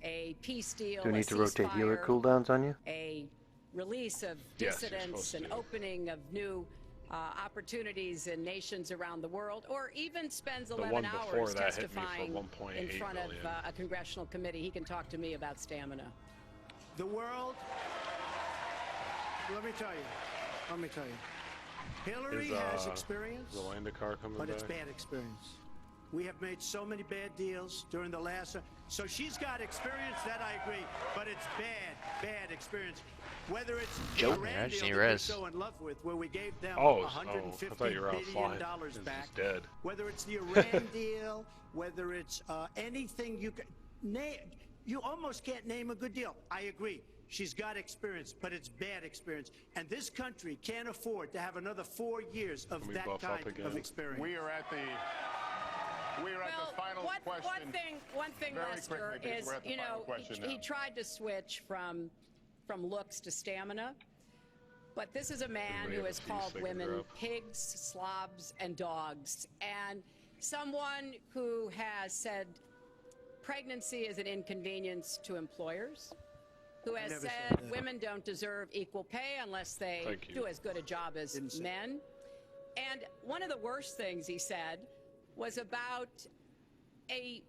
a peace deal, Do we a need to rotate healer ceasefire, cooldowns on you? a release of Yes, you're dissidents, supposed an to. opening of new opportunities in nations around the world, or even spends The 11 one before hours that hit me for testifying 1.8 in front of million. a congressional committee. He can talk to me about stamina. The world, let me tell you, Hillary Is, has experience, the Landakar coming but it's back? bad experience. We have made so many bad deals during the last, so she's got experience, that I agree, but it's bad experience. Whether it's Joe, the Iran yeah, deal Cenarius. that we're so in love with, where we gave them I $150 thought you were billion offline. dollars It's back. just dead. Whether it's the Iran deal, whether it's anything you can name, you almost can't name a good deal. I agree. She's got experience, but it's bad experience. And this country can't afford to have another 4 years of Can we that buff up kind again? of experience. We are at the final question. One thing, Very Lester, quickly, because is, we're at the you final know, question he now. tried to switch from looks to stamina, but this is a man Everybody who have a has few called seconds women up. pigs, slobs, and dogs, and someone who has said pregnancy is an inconvenience to employers, who has never said said that. women don't deserve equal pay unless they Thank you. do as good a job as Didn't say men. And one of the worst things he said was about a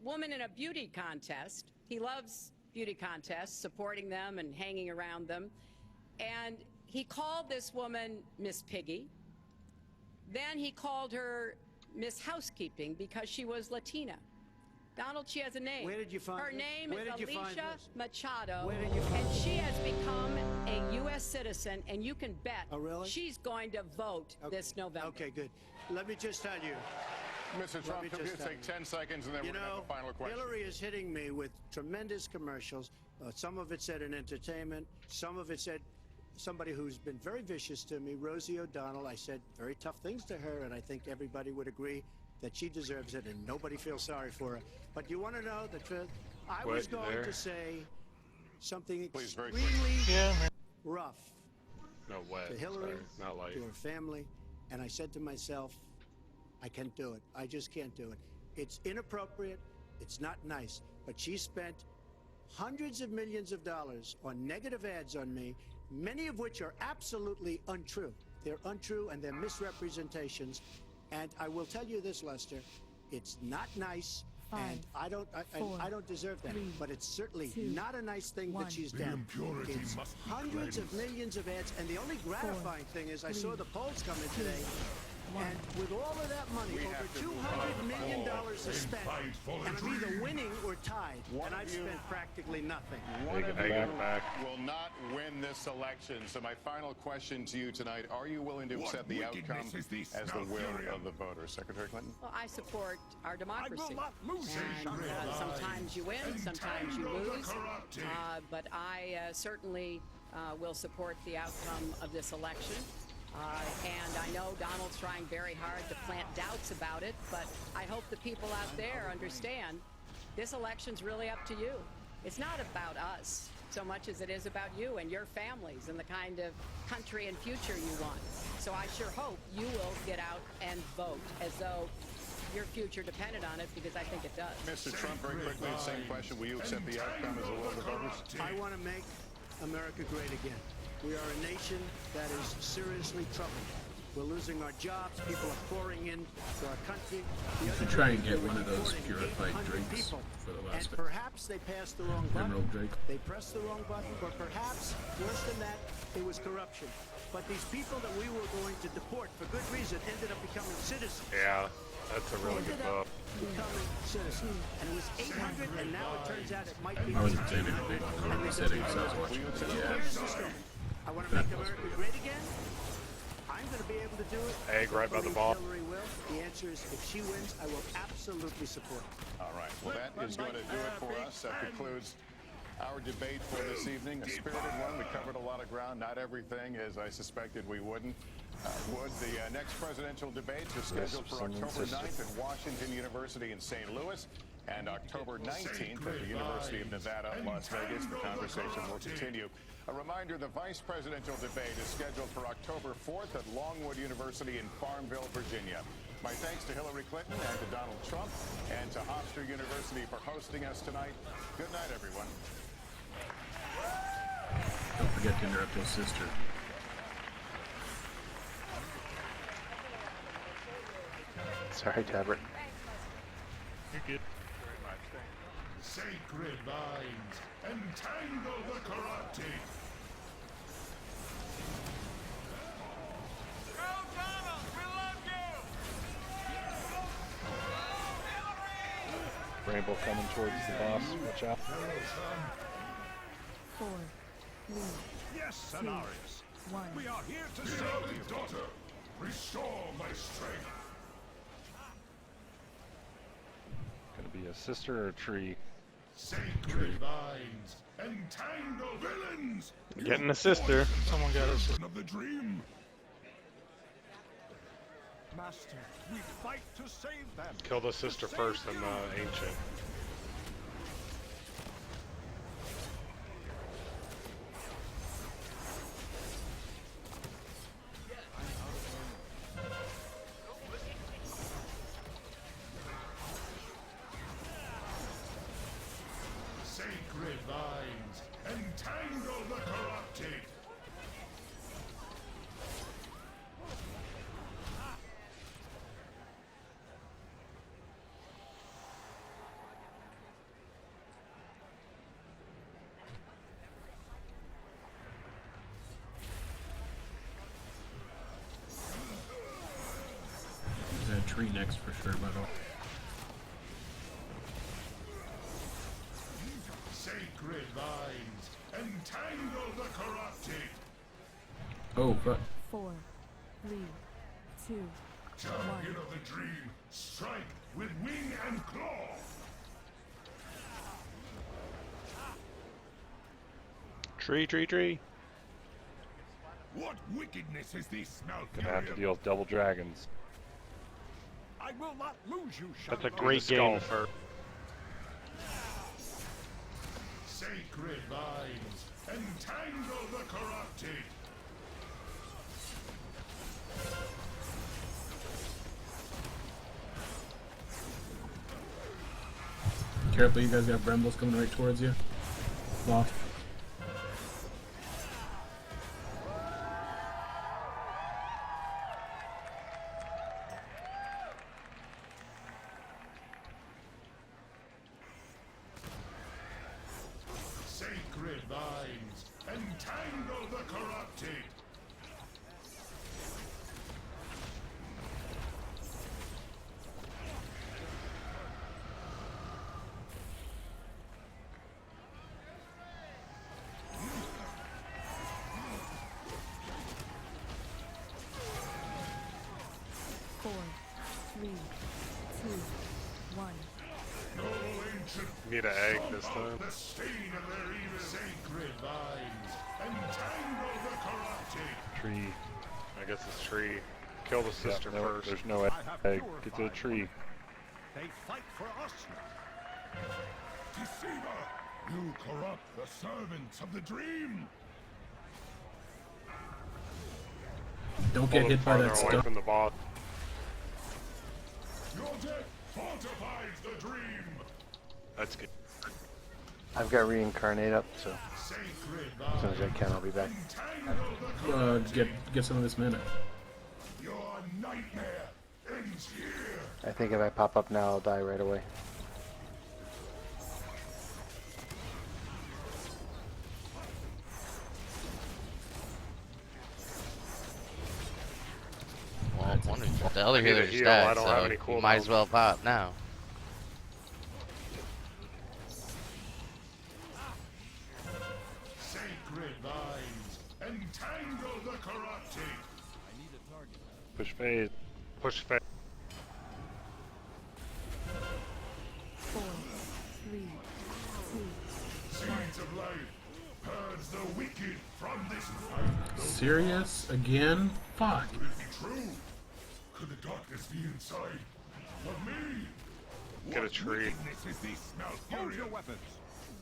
woman in a beauty contest. He loves beauty contests, supporting them and hanging around them. And he called this woman Miss Piggy. Then he called her Miss Housekeeping because she was Latina. Donald, she has a name. Where did you find her this? name Where is did you find Alicia this? Machado. Where did you find and she has become a U.S. citizen, and you can bet Oh, really? she's going to vote this November. Okay, good. Let me just tell you. Mr. Let Trump, me could we just just take tell 10 seconds and then You we're going to know, have the final question? Hillary is hitting me with tremendous commercials. Some of it said in entertainment. Some of it said somebody who's been very vicious to me, Rosie O'Donnell. I said very tough things to her, and I think everybody would agree that she deserves it, and nobody feels sorry for her. But you want to know the truth? I What, was you going there? to say something Please, very extremely Yeah, man. rough No, wet. to Hillary, Sorry, not light. to her family, and I said to myself, I can't do it. I just can't do it. It's inappropriate. It's not nice. But she spent hundreds of millions of dollars on negative ads on me, many of which are absolutely untrue. They're untrue and they're misrepresentations. And I will tell you this, Lester, it's not nice. And I don't deserve that, but it's certainly not a nice thing that she's done. It's hundreds of millions of ads, and the only gratifying thing is I saw the polls come in today, and with all of that money, over $200 million is spent, and I'm either winning or tied, and I've spent practically nothing. One of you will not win this election. So my final question to you tonight, are you willing to accept the outcome as the will of the voters? Secretary Clinton? Well, I support our democracy. And sometimes you win, sometimes you lose. But I certainly will support the outcome of this election. And I know Donald's trying very hard to plant doubts about it, but I hope the people out there understand this election's really up to you. It's not about us so much as it is about you and your families and the kind of country and future you want. So I sure hope you will get out and vote as though your future depended on it, because I think it does. Mr. Trump, very quickly, the same question. Will you accept the outcome as the will of the voters? I want to make America great again. We are a nation that is seriously troubled. We're losing our jobs. People are pouring in to our country. You should try and get one of those purified drinks for the last And perhaps they passed the wrong button. Emerald drink. They pressed the wrong button, or perhaps, worse than that, it was corruption. But these people that we were going to deport for good reason ended up becoming citizens. Yeah, that's a really good vote. Becoming citizens. And it was 800, and now it turns out it might be. I wasn't saying anything in the settings, I was watching the Here's the story. I want to make America great again. I'm going to be able to do it. Egg right by the Believe ball. Hillary will. The answer is, if she wins, I will absolutely support her. All right. Well, that is going to do it for us. That concludes our debate for this evening. A spirited one. We covered a lot of ground. Not everything, as I suspected we wouldn't. The next presidential debates are scheduled for October 9th at Washington University in St. Louis and October 19th at the University of Nevada, Las Vegas. The conversation will continue. A reminder, the vice presidential debate is scheduled for October 4th at Longwood University in Farmville, Virginia. My thanks to Hillary Clinton and to Donald Trump and to Hofstra University for hosting us tonight. Good night, everyone. Don't forget to interrupt his sister. Sorry, Tabert. You're good. Sacred vines, entangle the corrupted. Rainbow coming towards the boss. Watch out. 4, 3, Yes, 2, Cenarius. 1. We are here to serve you, daughter. Restore my strength. Gonna be a sister or a tree? Sacred vines, entangle villains. Getting a sister. Someone got us of the dream. Master, we fight to save them. Kill the sister first and the ancient. Sacred vines, entangle the corrupted. There's a tree next for sure, Metal. Sacred vines, entangle the corrupted. Oh, but 4, 3, 2, 1. Champion of the dream, strike with wing and claw. Tree. What wickedness is this, Gonna have to Malfurion? deal with double dragons. I will not lose you, That's a Shadow. great game for. Sacred vines, entangle the corrupted. careful, you guys got brambles coming right towards you. Lost. the corrupted. Four, three, two, one. No ancient Need an egg this time. the stain of their evil sacred vines. Entangle the corrupted. Tree. I guess it's tree. Kill the sister no, first. There's no egg. Get to the tree. They fight for us. Deceiver, you corrupt the servants of the dream. Don't Pull get them hit by farther that away stuff. from the boss. Your death fortifies the dream. That's good. I've got reincarnate up, so Sacred as soon as I can, I'll be back. Get some of this mana. Your nightmare ends here. I think if I pop up now, I'll die right away. Well, the other I need a healer's heal, dead, I don't have so any you might as cooldowns. well pop now. Sacred vines, entangle the corrupted. I need a target. Push fade. Push fast. Four, three, two, Seeds of life, purge the wicked from this fight. Serious again? Fuck. Could it be true? Could the darkness be inside of me? Get a tree. Wickedness is this, Hold your weapons.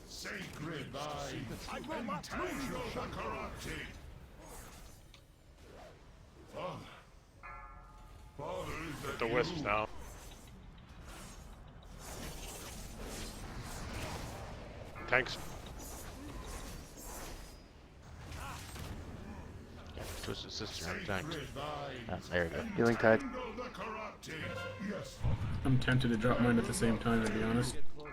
Sacred vines, entangle the corrupted. Father, is that The you? wisps now. Tanks. Yeah, twist the sister on tanks. Sacred vines, There we go. Healing tide. entangle the corrupted. Yes, I'm tempted to drop mine at the same time, to be honest. Get closer.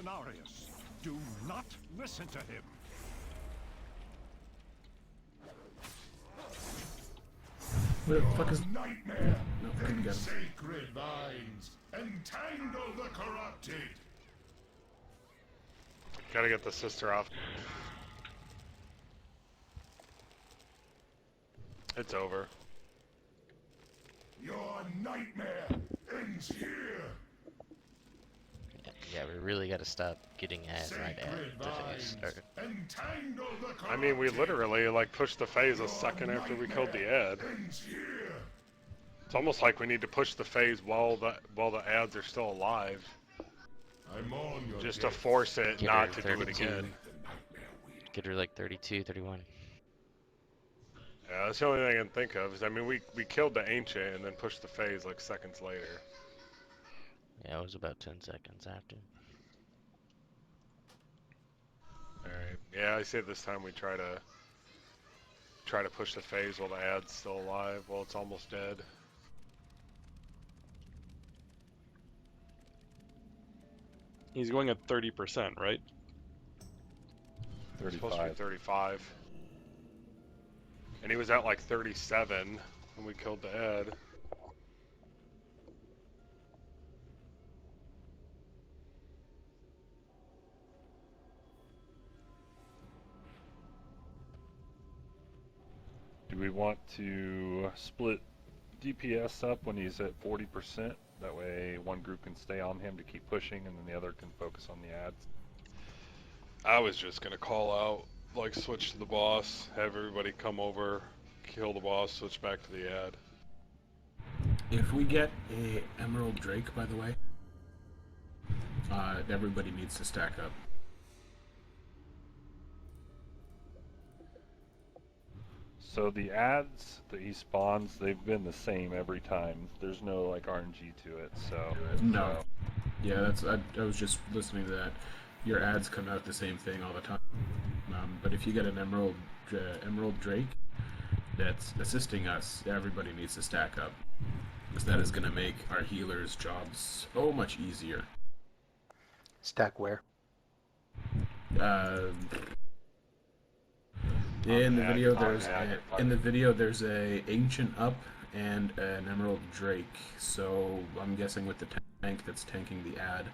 Cenarius, do not listen to him. Where the fuck is... Nightmare, No, couldn't get him. sacred vines, entangle the corrupted. Gotta get the sister off. It's over. Your nightmare ends here. Yeah, we really gotta stop getting ad right at the face. Entangle the corrupted. I mean, we literally like pushed the phase a second after we killed the ad. Ends here. It's almost like we need to push the phase while the ads are still alive, I'm on your just to death. force it Get not her to do it 32. again. Get her like 32, 31. Yeah, that's the only thing I can think of. Is I mean, we killed the ancient and then pushed the phase like seconds later. Yeah, it was about 10 seconds after. All right. Yeah, I say this time we try to push the phase while the ad's still alive, while it's almost dead. He's going at 30%, right? It's supposed to be 35. 35. And he was at like 37 when we killed the ad. Do we want to split DPS up when he's at 40%? That way one group can stay on him to keep pushing and then the other can focus on the ads. I was just gonna call out, like switch to the boss, have everybody come over, kill the boss, switch back to the ad. If we get a Emerald Drake, by the way, everybody needs to stack up. So the ads that he spawns, they've been the same every time. There's no like RNG to it, so... No. Yeah, that's. I was just listening to that. Your ads come out the same thing all the time. But if you get an Emerald Drake that's assisting us, everybody needs to stack up. Because that is going to make our healers' jobs so much easier. Stack where? Yeah, in the Yeah, video oh, there's yeah, in the video there's a ancient up and an emerald drake. So I'm guessing with the tank that's tanking the ad.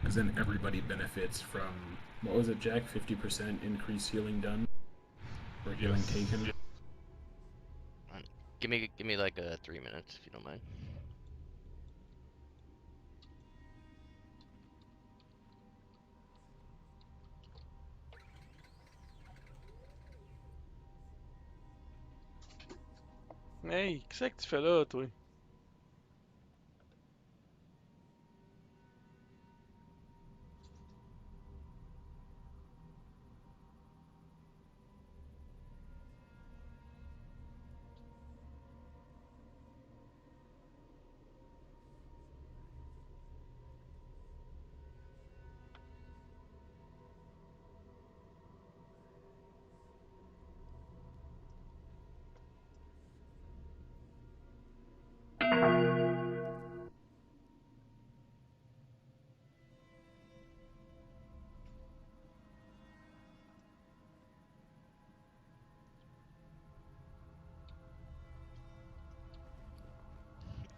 Because then everybody benefits from, what was it, Jack? 50% increase healing done or healing taken. Give me like 3 minutes if you don't mind. Hey, qu'est-ce que tu fais là, toi?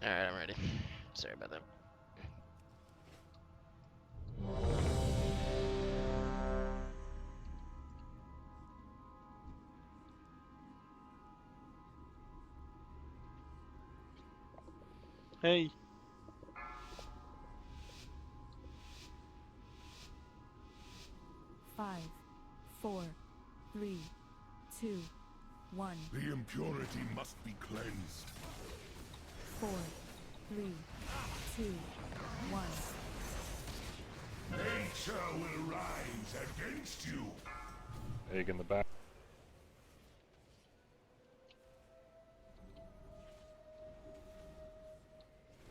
Alright, I'm ready. Sorry about that. Hey. Five, 4, 3, 2, 1. The impurity must be cleansed. 4, 3, 2, 1. Nature will rise against you. Egg in the back.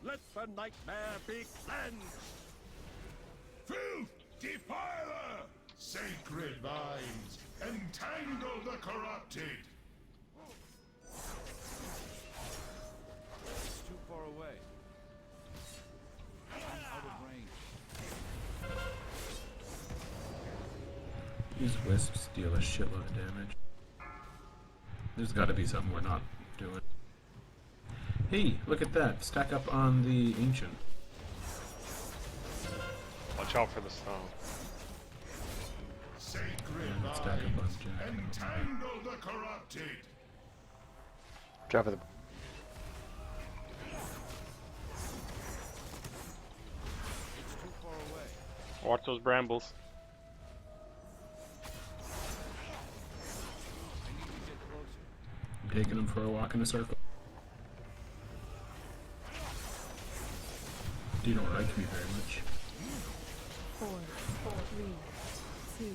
Let the nightmare be cleansed! Filth, defiler! Sacred vines, entangle the corrupted! It's too far away. I'm out of range. These wisps deal a shitload of damage. There's gotta be something we're not doing. Hey, look at that. Stack up on the ancient. Watch out for the stone. Sacred Stack up on vines, Jack. entangle the corrupted! Drop for the. It's too far away. Watch those brambles. I need to get closer. I'm taking them for a walk in a circle. You don't like me very much. 4, 3, 2, 1.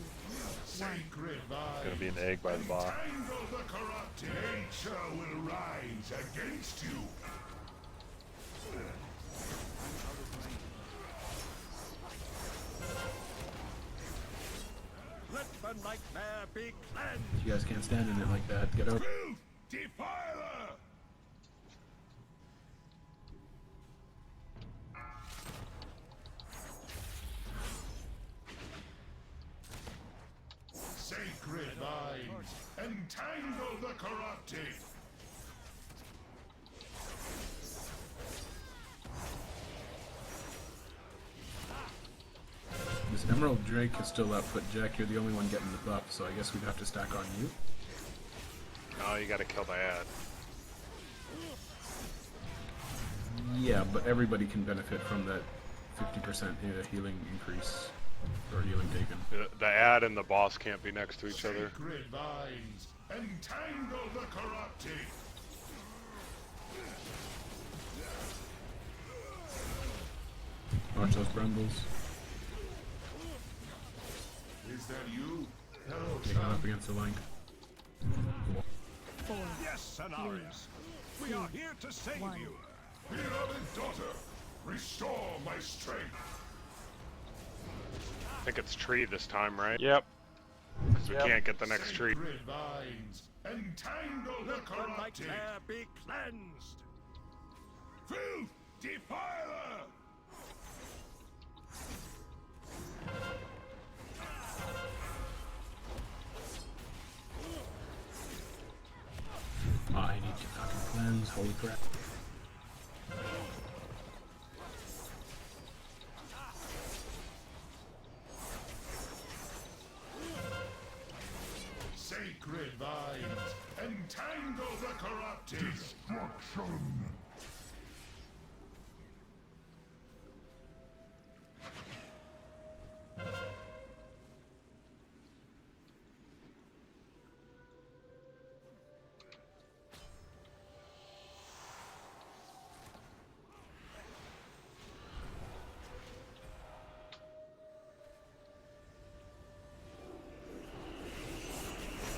Sacred vines, Gonna be an egg by the boss. entangle the corrupted! Nature will rise against you! I'm out of range. Let the nightmare be cleansed! You guys can't stand in it like that. Get over. Filth, defiler! Sacred vines, entangle the corrupted! This Emerald Drake is still up, but Jack, you're the only one getting the buff, so I guess we'd have to stack on you. No, you gotta kill the ad. Yeah, but everybody can benefit from that 50% healing increase, or healing taken. The ad and the boss can't be next to each other. Sacred vines, entangle the corrupted! Watch those brambles. Is that you? Hello, Taking son. up against the link. 4, Yes, Cenarius! We are here to save 1. you! Beloved daughter, restore my strength! I think it's tree this time, right? Yep. Because we can't get the next tree. Sacred vines, entangle the corrupted. Be cleansed. Filth, defiler. Oh, I need to fucking cleanse. Holy crap. Sacred vines, entangle the corrupted. Destruction.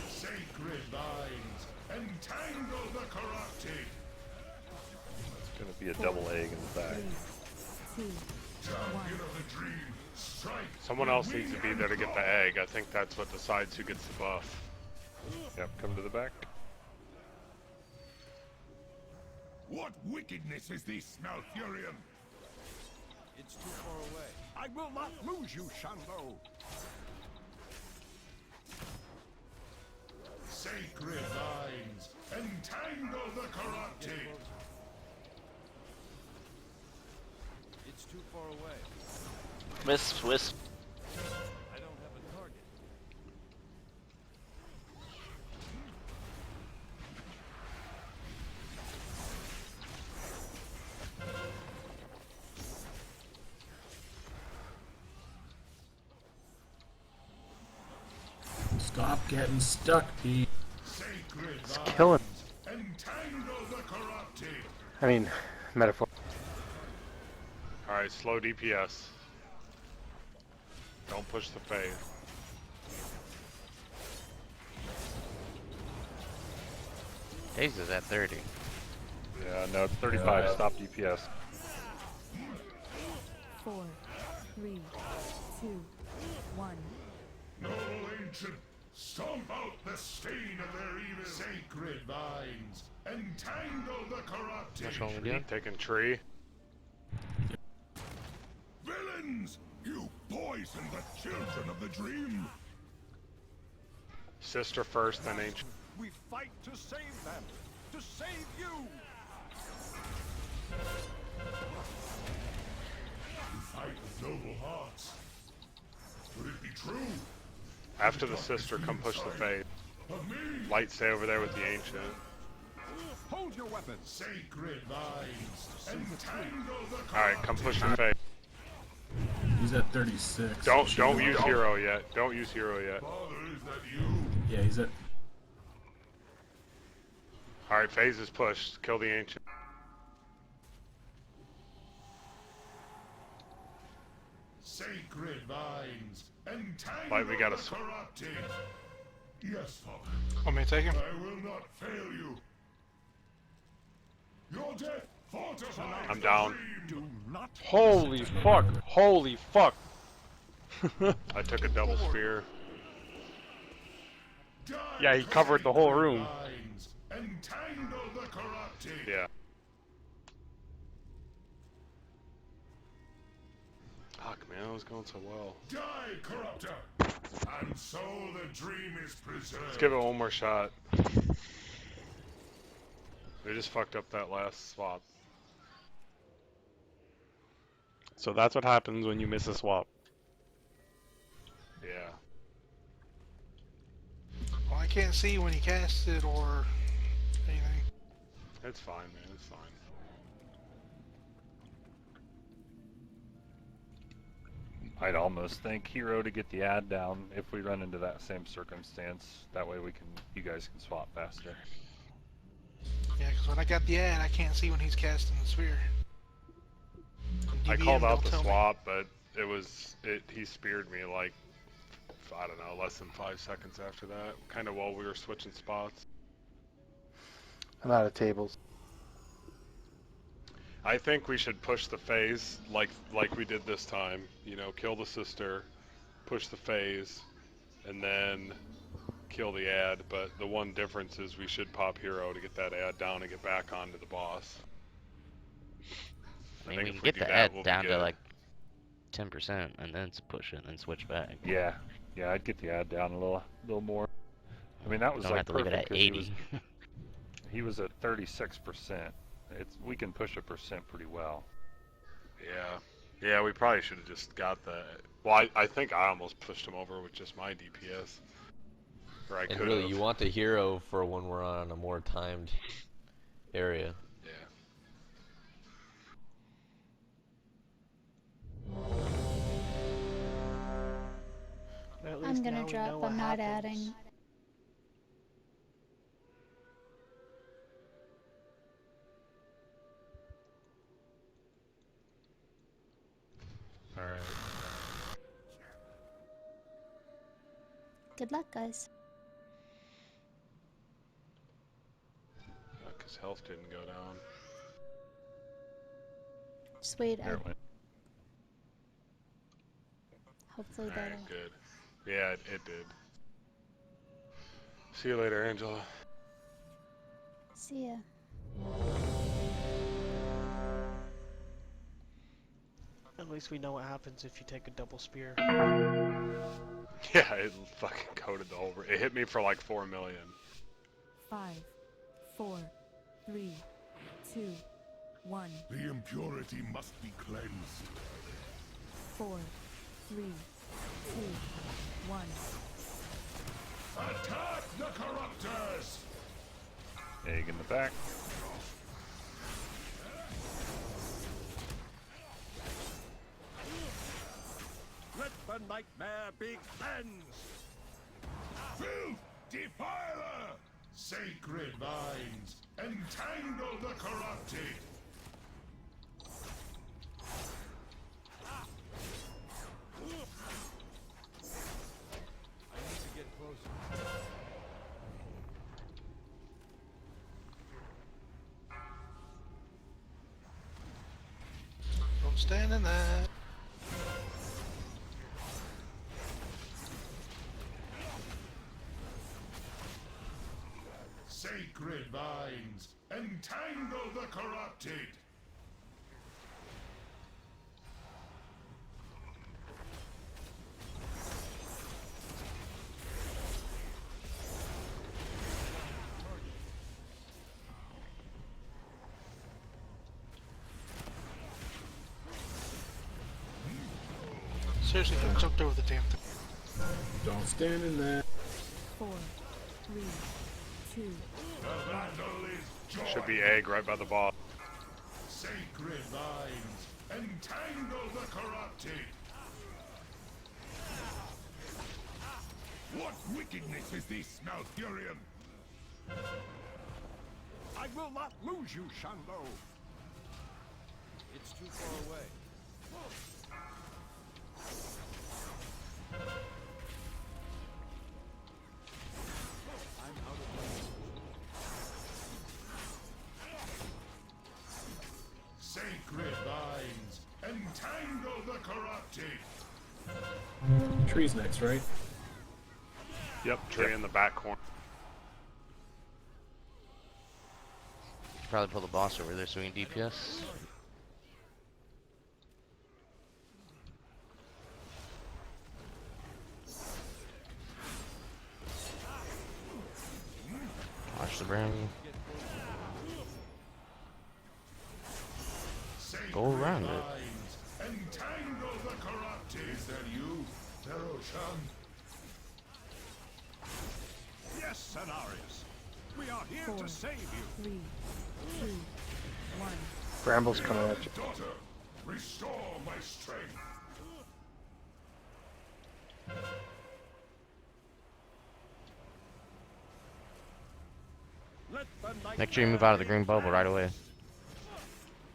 Sacred vines, entangle the corrupted. It's going to be a double egg in the back. 3, 2, Champion of the dream, strike. Someone else needs to be there to get the egg. I think that's what decides who gets the buff. Yep, come to the back. What wickedness is this, Malfurion? It's too far away. I will not lose you, Shanlo. Sacred vines, entangle the corrupted. It's too far away. Wisp, wisp. I don't have a target. Stop getting stuck, Pete. Sacred It's vines, killing. entangle the corrupted. I mean, metaphor. Alright, slow DPS. Don't push the phase. Daze is at 30. Yeah, no, it's 35. Stop DPS. 4, 3, 2, 1. Noble ancient, stomp out the stain of their evil. Sacred vines, entangle the corrupted. What's wrong with you? Taking tree. Villains, you poison the children of the dream. Sister first, then ancient. We fight to save them. To save you. You fight with noble hearts. Could it be true? After the sister, come push the phase. Of me, Light, stay over there with the ancient. Hold your weapons. sacred vines, entangle the Alright, come push the phase. He's at 36. Don't use hero yet. Don't use hero yet. Father, is that you? Yeah, he's at. Alright, phase is pushed. Kill the ancient. Sacred vines, entangle Light, we gotta the corrupted. Yes, Father. Want me to take him? I will not fail you. Your death fortifies I'm the down. dream. Do not. Holy fuck! Holy fuck! I took a double spear. Die, Yeah, he covered the whole sacred room. vines, entangle the corrupted. Yeah. Fuck, man, that was going so well. Die, corruptor. And so the dream is preserved. Let's give it one more shot. We just fucked up that last swap. So that's what happens when you miss a swap. Yeah. Well, I can't see when he casts it or anything. It's fine, man. It's fine. I'd almost think hero to get the ad down if we run into that same circumstance. That way you guys can swap faster. Yeah, because when I got the ad, I can't see when he's casting the sphere. I DVM called out don't the tell me. swap, but he speared me like, I don't know, less than 5 seconds after that. Kind of while we were switching spots. I'm out of tables. I think we should push the phase like we did this time. You know, kill the sister, push the phase, and then kill the ad. But the one difference is we should pop hero to get that ad down and get back onto the boss. I mean, think we if can we get do the that, ad we'll be down to good. like 10% and then push it and then switch back. Yeah, yeah, I'd get the ad down a little more. I mean, that was Don't like have to leave it perfect at 'cause 80. he was at 36%. We can push a percent pretty well. Yeah, we probably should have just got the. Well, I think I almost pushed him over with just my DPS. Or I And could really, have. you want the hero for when we're on a more timed area. But at I'm least gonna now we know drop. what I'm not happens. adding. All right. Good luck, guys. Because health didn't go down. Just wait. There it went. Hopefully Alright, that'll. good. Yeah, it did. See you later, Angela. See ya. At least we know what happens if you take a double spear. Yeah, it fucking coated the whole. It hit me for like 4 million. 5, 4, 3, 2, 1. The impurity must be cleansed. 4, 3, 2, 1. Attack the corruptors! Egg in the back. Let the nightmare be cleansed! Filth defiler! Sacred vines, entangle the corrupted! I need to get closer. Don't stand in that. Sacred vines, entangle the corrupted! Seriously, I jumped over the damn thing. Don't stand in there. 4, 3, 2. The battle is joy. Should be egg right by the boss. Sacred vines, entangle the corrupted! What wickedness is this, Malfurion? I will not lose you, Shanlo. It's too far away. I'm out of range. Sacred vines, entangle the corrupted! Tree's next, right? Yep, tree in the back corner. Probably pull the boss over there so we can DPS. Watch the bramble. Go around it. Entangle the corrupted! Is that you, Teroshan? Yes, Cenarius. We are here 4, to save you. 3, 2, 1. Bramble's coming at you. Daughter, restore my strength! Let the night Make sure you move out of the green bubble right away.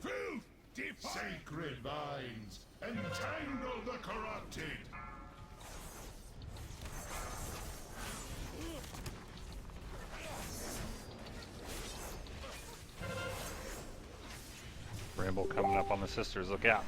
Filth defiler! Sacred vines, entangle the corrupted! Bramble coming up on the sisters. Look out.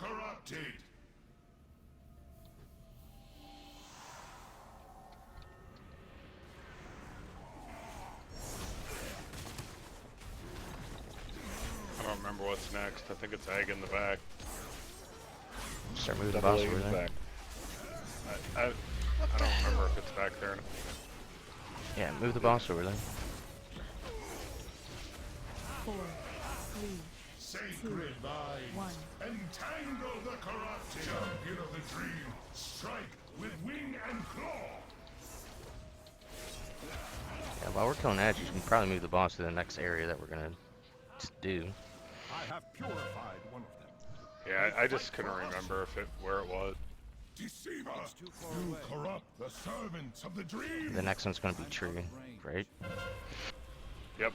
corrupted. I don't remember what's next. I think it's egg in the back. Start moving the Double boss egg over in the there. back. I don't remember if it's back there. Yeah, move the boss over there. 4, 3, Sacred vines, 1. entangle the corrupted. Champion of the dream, strike with wing and claw. Yeah, while we're killing edge, you can probably move the boss to the next area that we're gonna do. I have purified one of them. Yeah, I just couldn't remember where it was. Deceiver, you corrupt the servants of the dream. The next one's gonna be tree, right? Yep.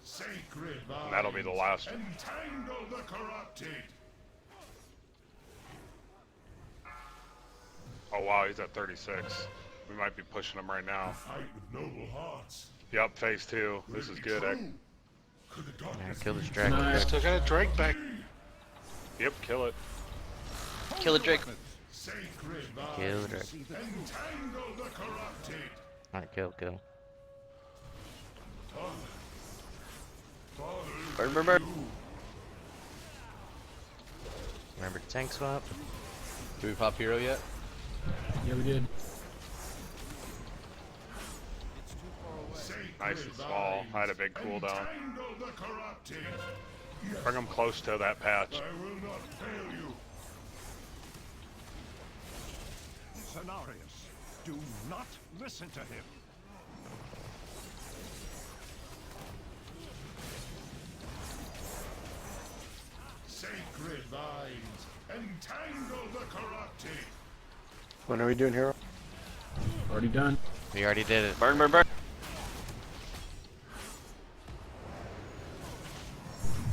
Sacred vines, That'll be the last one. entangle the corrupted. Oh wow, he's at 36. We might be pushing him right now. Fight with noble hearts. Yep, phase 2. This is good. Yeah, kill this dragon. Nice. Still got a Drake back. Yep, kill it. Kill the Drake. Sacred Kill the vines, dragon. entangle the corrupted. Alright, kill. Burn, burn, burn. Remember the tank swap? Do we pop hero yet? Yeah, we did. Nice and small. I had a big cooldown. Entangle the corrupted. Bring him close to that patch. I will not fail you. Cenarius, do not listen to him. Sacred vines, entangle the corrupted. When are we doing hero? Already done. We already did it. Burn, burn, burn.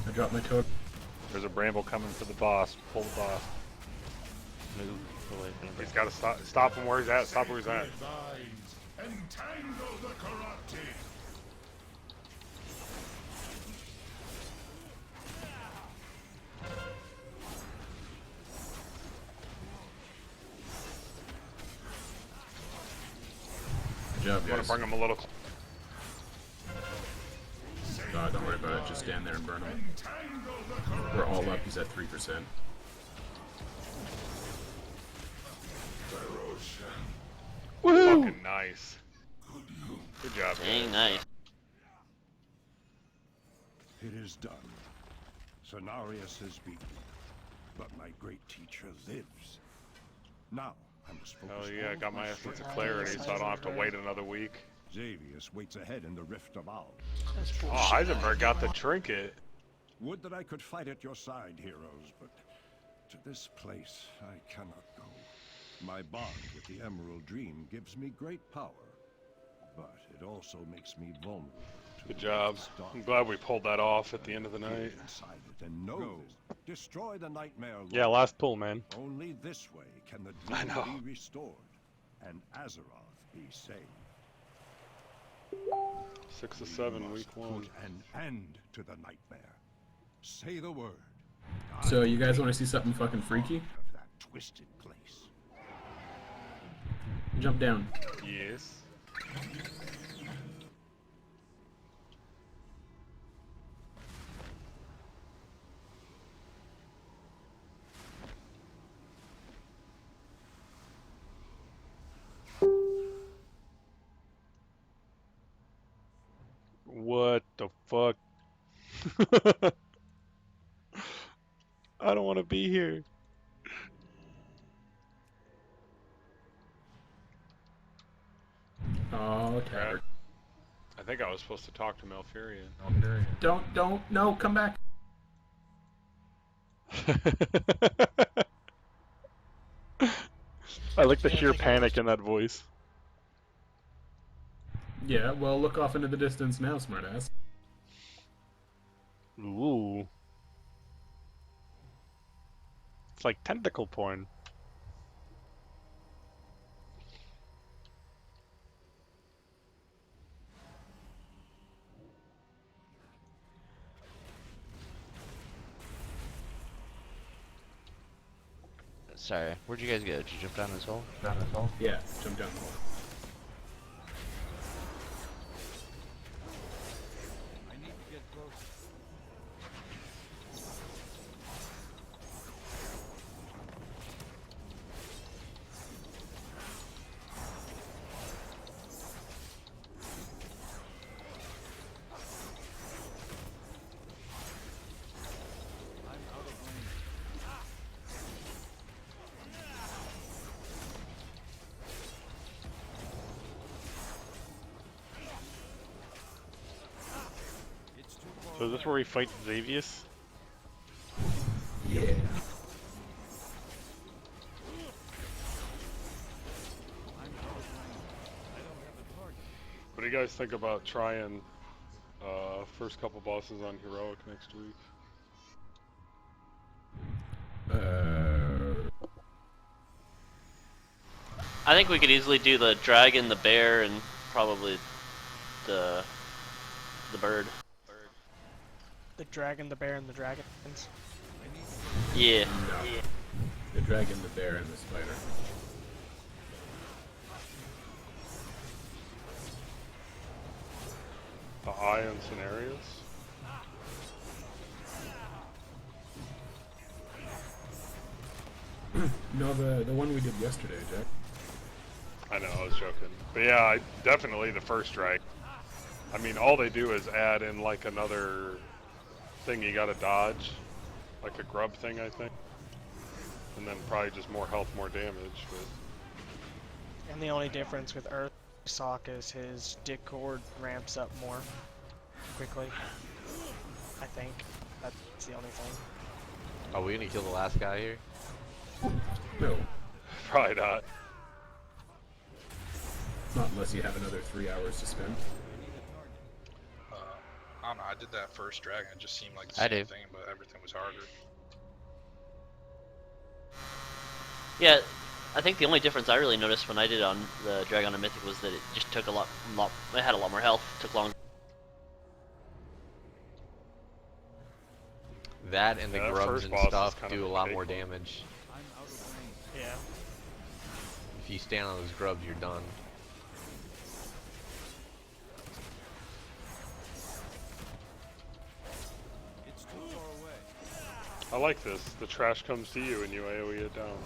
I dropped my totem. There's a bramble coming for the boss. Pull the boss. Move away from the He's got to stop him where he's at. Stop where he's at. Sacred vines, entangle the corrupted. Good job, I'm gonna guys. bring him a little. Don't worry about it. Just stand there and burn him. Entangle the corrupted. We're all up. He's at 3%. Fucking nice. Good job. Dang nice. It is done. Cenarius is beaten, but my great teacher lives. Now I must focus. Oh yeah, I got my strength. essence of clarity, so I don't have to wait another week. Xavius waits ahead in the Rift of Owl. Oh, Heisenberg got the trinket. Would that I could fight at your side, heroes, but to this place I cannot go. My bond with the Emerald Dream gives me great power, but it also makes me vulnerable to Good the job. Rift's dark. I'm glad we pulled that off at the end of the Get night. inside it and know this. Destroy the nightmare. Yeah, lord. last pull, man. Only this way can the I dream know. be restored and Azeroth be saved. 6 of 7, We week must 1. put an end to the nightmare. Say the word. So you guys want to see something fucking freaky? Of that twisted place. Jump down. Yes. What the fuck? I don't want to be here. Oh, Tabard. I think I was supposed to talk to Malfurion. Don't, no, come back. I like the sheer panic in that voice. Yeah, well, look off into the distance now, smartass. Ooh. It's like tentacle porn. Sorry, where'd you guys go? Did you jump down this hole? Yeah, jump down the hole. I need to get close. So is this where we fight Xavius? Yeah. What do you guys think about trying first couple bosses on Heroic next week? I think we could easily do the dragon, the bear, and probably the bird. The dragon, the bear, and the dragons. Yeah. No. The dragon, the bear, and the spider. The Eye and Cenarius? No, the one we did yesterday, Jack. I know, I was joking. But yeah, definitely the first dragon. I mean, all they do is add in like another thing you gotta dodge. Like a grub thing, I think. And then probably just more health, more damage. But... And the only difference with Earth Sock is his discord ramps up more quickly. I think. That's the only thing. Are we gonna kill the last guy here? No. Probably not. Not unless you have another 3 hours to spend. I don't know, I did that first dragon, it just seemed like the I same do. thing, but everything was harder. Yeah, I think the only difference I really noticed when I did on the Dragon and Mythic was that it just took a lot, it had a lot more health, took longer. That and the Yeah, that grubs first and boss is stuff kind do of a lot fake more one. damage. Yeah. If you stand on those grubs, you're done. It's too far away. I like this. The trash comes to you and you AoE it down.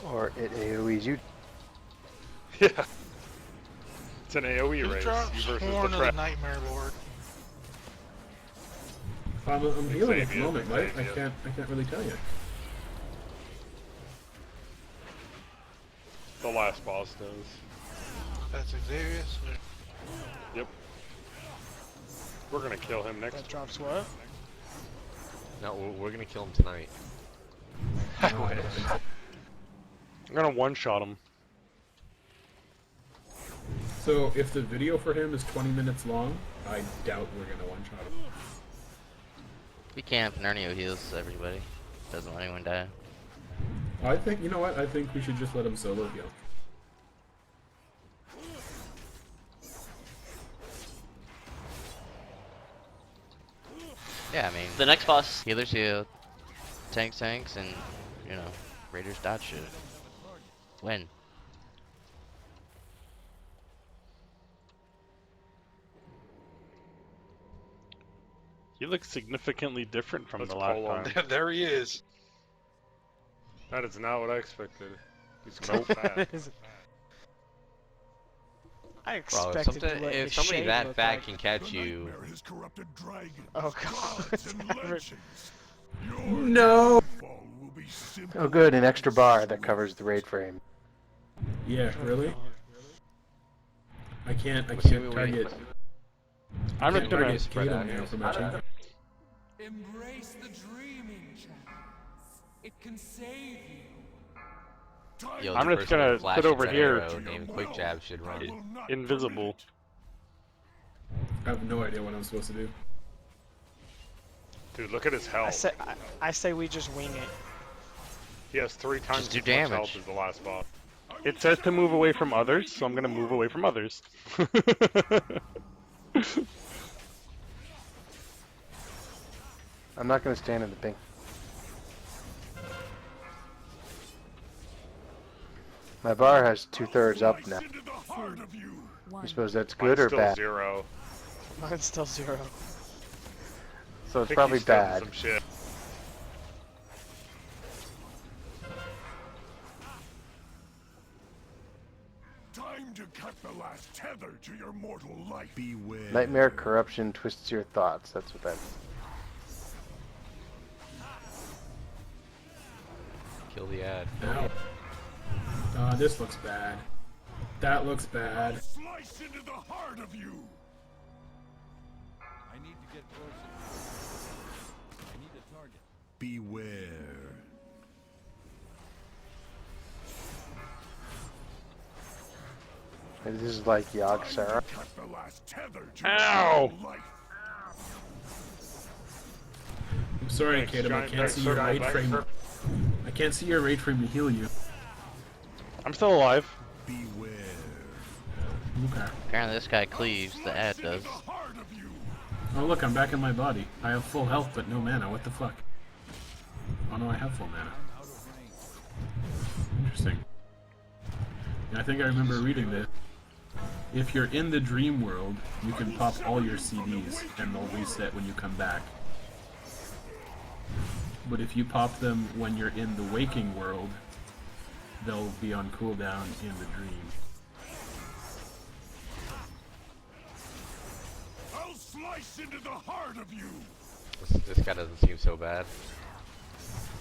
Or it AoEs you. Yeah. It's an AoE Who race. drops You versus Horn the of the trash. Nightmare Lord? I'm healing at the Xavius, moment, right? I Xavius. can't really tell you. The last boss does. That's Xavius? Yep. We're gonna kill him next. That drops what? No, we're gonna kill him tonight. I'm gonna one-shot him. So if the video for him is 20 minutes long, I doubt we're gonna one-shot him. We camp, Narnio heals everybody. Doesn't let anyone die. I think, you know what? I think we should just let him solo heal. Yeah, I mean, The next boss, healers heal, tanks, and, you know, raiders dodge shit. Win. He looks significantly different from That's the last Colon. time. There he is. That is not what I expected. He's Nope. so fat. I Bro, expected to let if his somebody shade that look fat like... can catch The you, nightmare has corrupted dragons, Oh god. gods, and legends. Your No! downfall will be simple. Oh good, an extra bar that covers the raid frame. Yeah, really? I can't Assuming we- target. I'm just can't gonna target spread Kato out now here. for my champion. Embrace the dreaming chance. It can save you. yo, I'm the just person gonna with flash sit over and here. arrow named Quick Jab should run. Invisible. I have no idea what I'm supposed to do. Dude, look at his health. I say we just wing it. He has 3 times Just do as much health damage. as the last boss. It says to move away from others, so I'm gonna move away from others. I'm not gonna stand in the pink. My bar has 2/3 up now. Into the heart of you. You suppose that's Mine's good or still bad? 0. Mine's still 0. So I it's think probably he's studying bad. some shit. Time to cut the last tether to your mortal life. Beware. Nightmare corruption twists your thoughts. That's what that is. Kill the ad. This looks bad. That looks bad. Slice into the heart of you. I need to get closer. I need a target. Beware. This is like Yogg Sarah. Cut the last tether to Ow! your mortal life. I'm sorry, Thanks, Caleb. I giant can't back see your circle, raid back frame. circle. I can't see your raid frame to heal you. I'm still alive. Beware. Okay. Apparently this guy cleaves, the ad does. Oh look, I'm back in my body. I have full health but no mana. What the fuck? Oh no, I have full mana. Interesting. Yeah, I think I remember reading this. If you're in the dream world, you can pop all your CDs and they'll reset when you come back. But if you pop them when you're in the waking world, they'll be on cooldown in the dream. I'll slice into the heart of you. This guy doesn't seem so bad.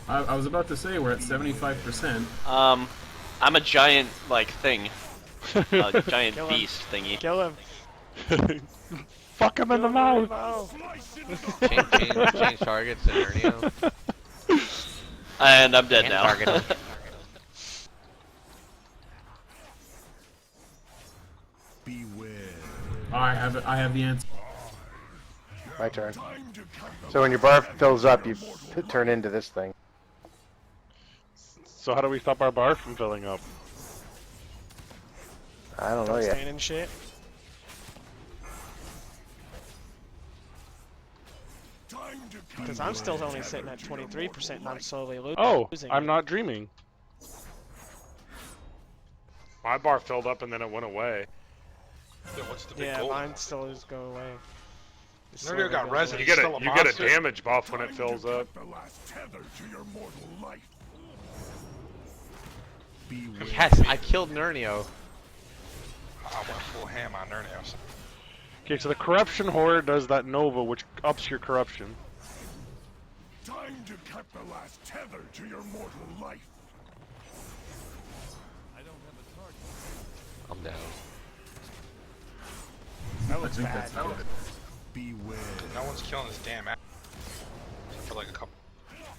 I was about to say we're at 75%. I'm a giant, like, thing. A giant Kill him. beast thingy. Kill him. Fuck him in the mouth! Change targets to Nernio. And I'm dead Can't now. target him. Beware. I have the answer. My turn. So when your bar fills up, you turn into this thing. So how do we stop our bar from filling up? I don't know Don't yet. stand in shit. Because I'm still only sitting at 23% and I'm slowly losing. Oh, I'm it. not dreaming. My bar filled up and then it went away. Then what's the big Yeah, goal? mine still is go away. It Nerdio slowly got goes res away. and You he's get still a a you get a monster? damage buff when it fills up. The last tether to your mortal life. Beware. Yes, I killed Nernio. I went full ham on Nernios. Okay, so the corruption horror does that Nova, which ups your corruption. Time to cut the last tether to your mortal life. I'm down. That looks I think bad. that's good. Beware. No one's killing this damn ass. For like a couple.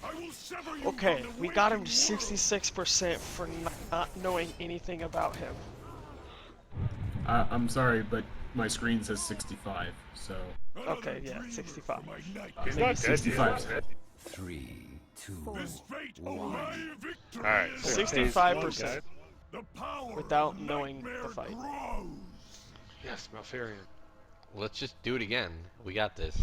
I will sever you Okay, from the we got him to waking world. 66% for not knowing anything about him. I'm sorry, but my screen says 65, so... Okay, yeah, 65. He's not dead 65. yet. 3, 2, This fate 1. away victory. Alright, 65% The power without of knowing the nightmare fight. grows. Yes, Malfarion. Let's just do it again. We got this.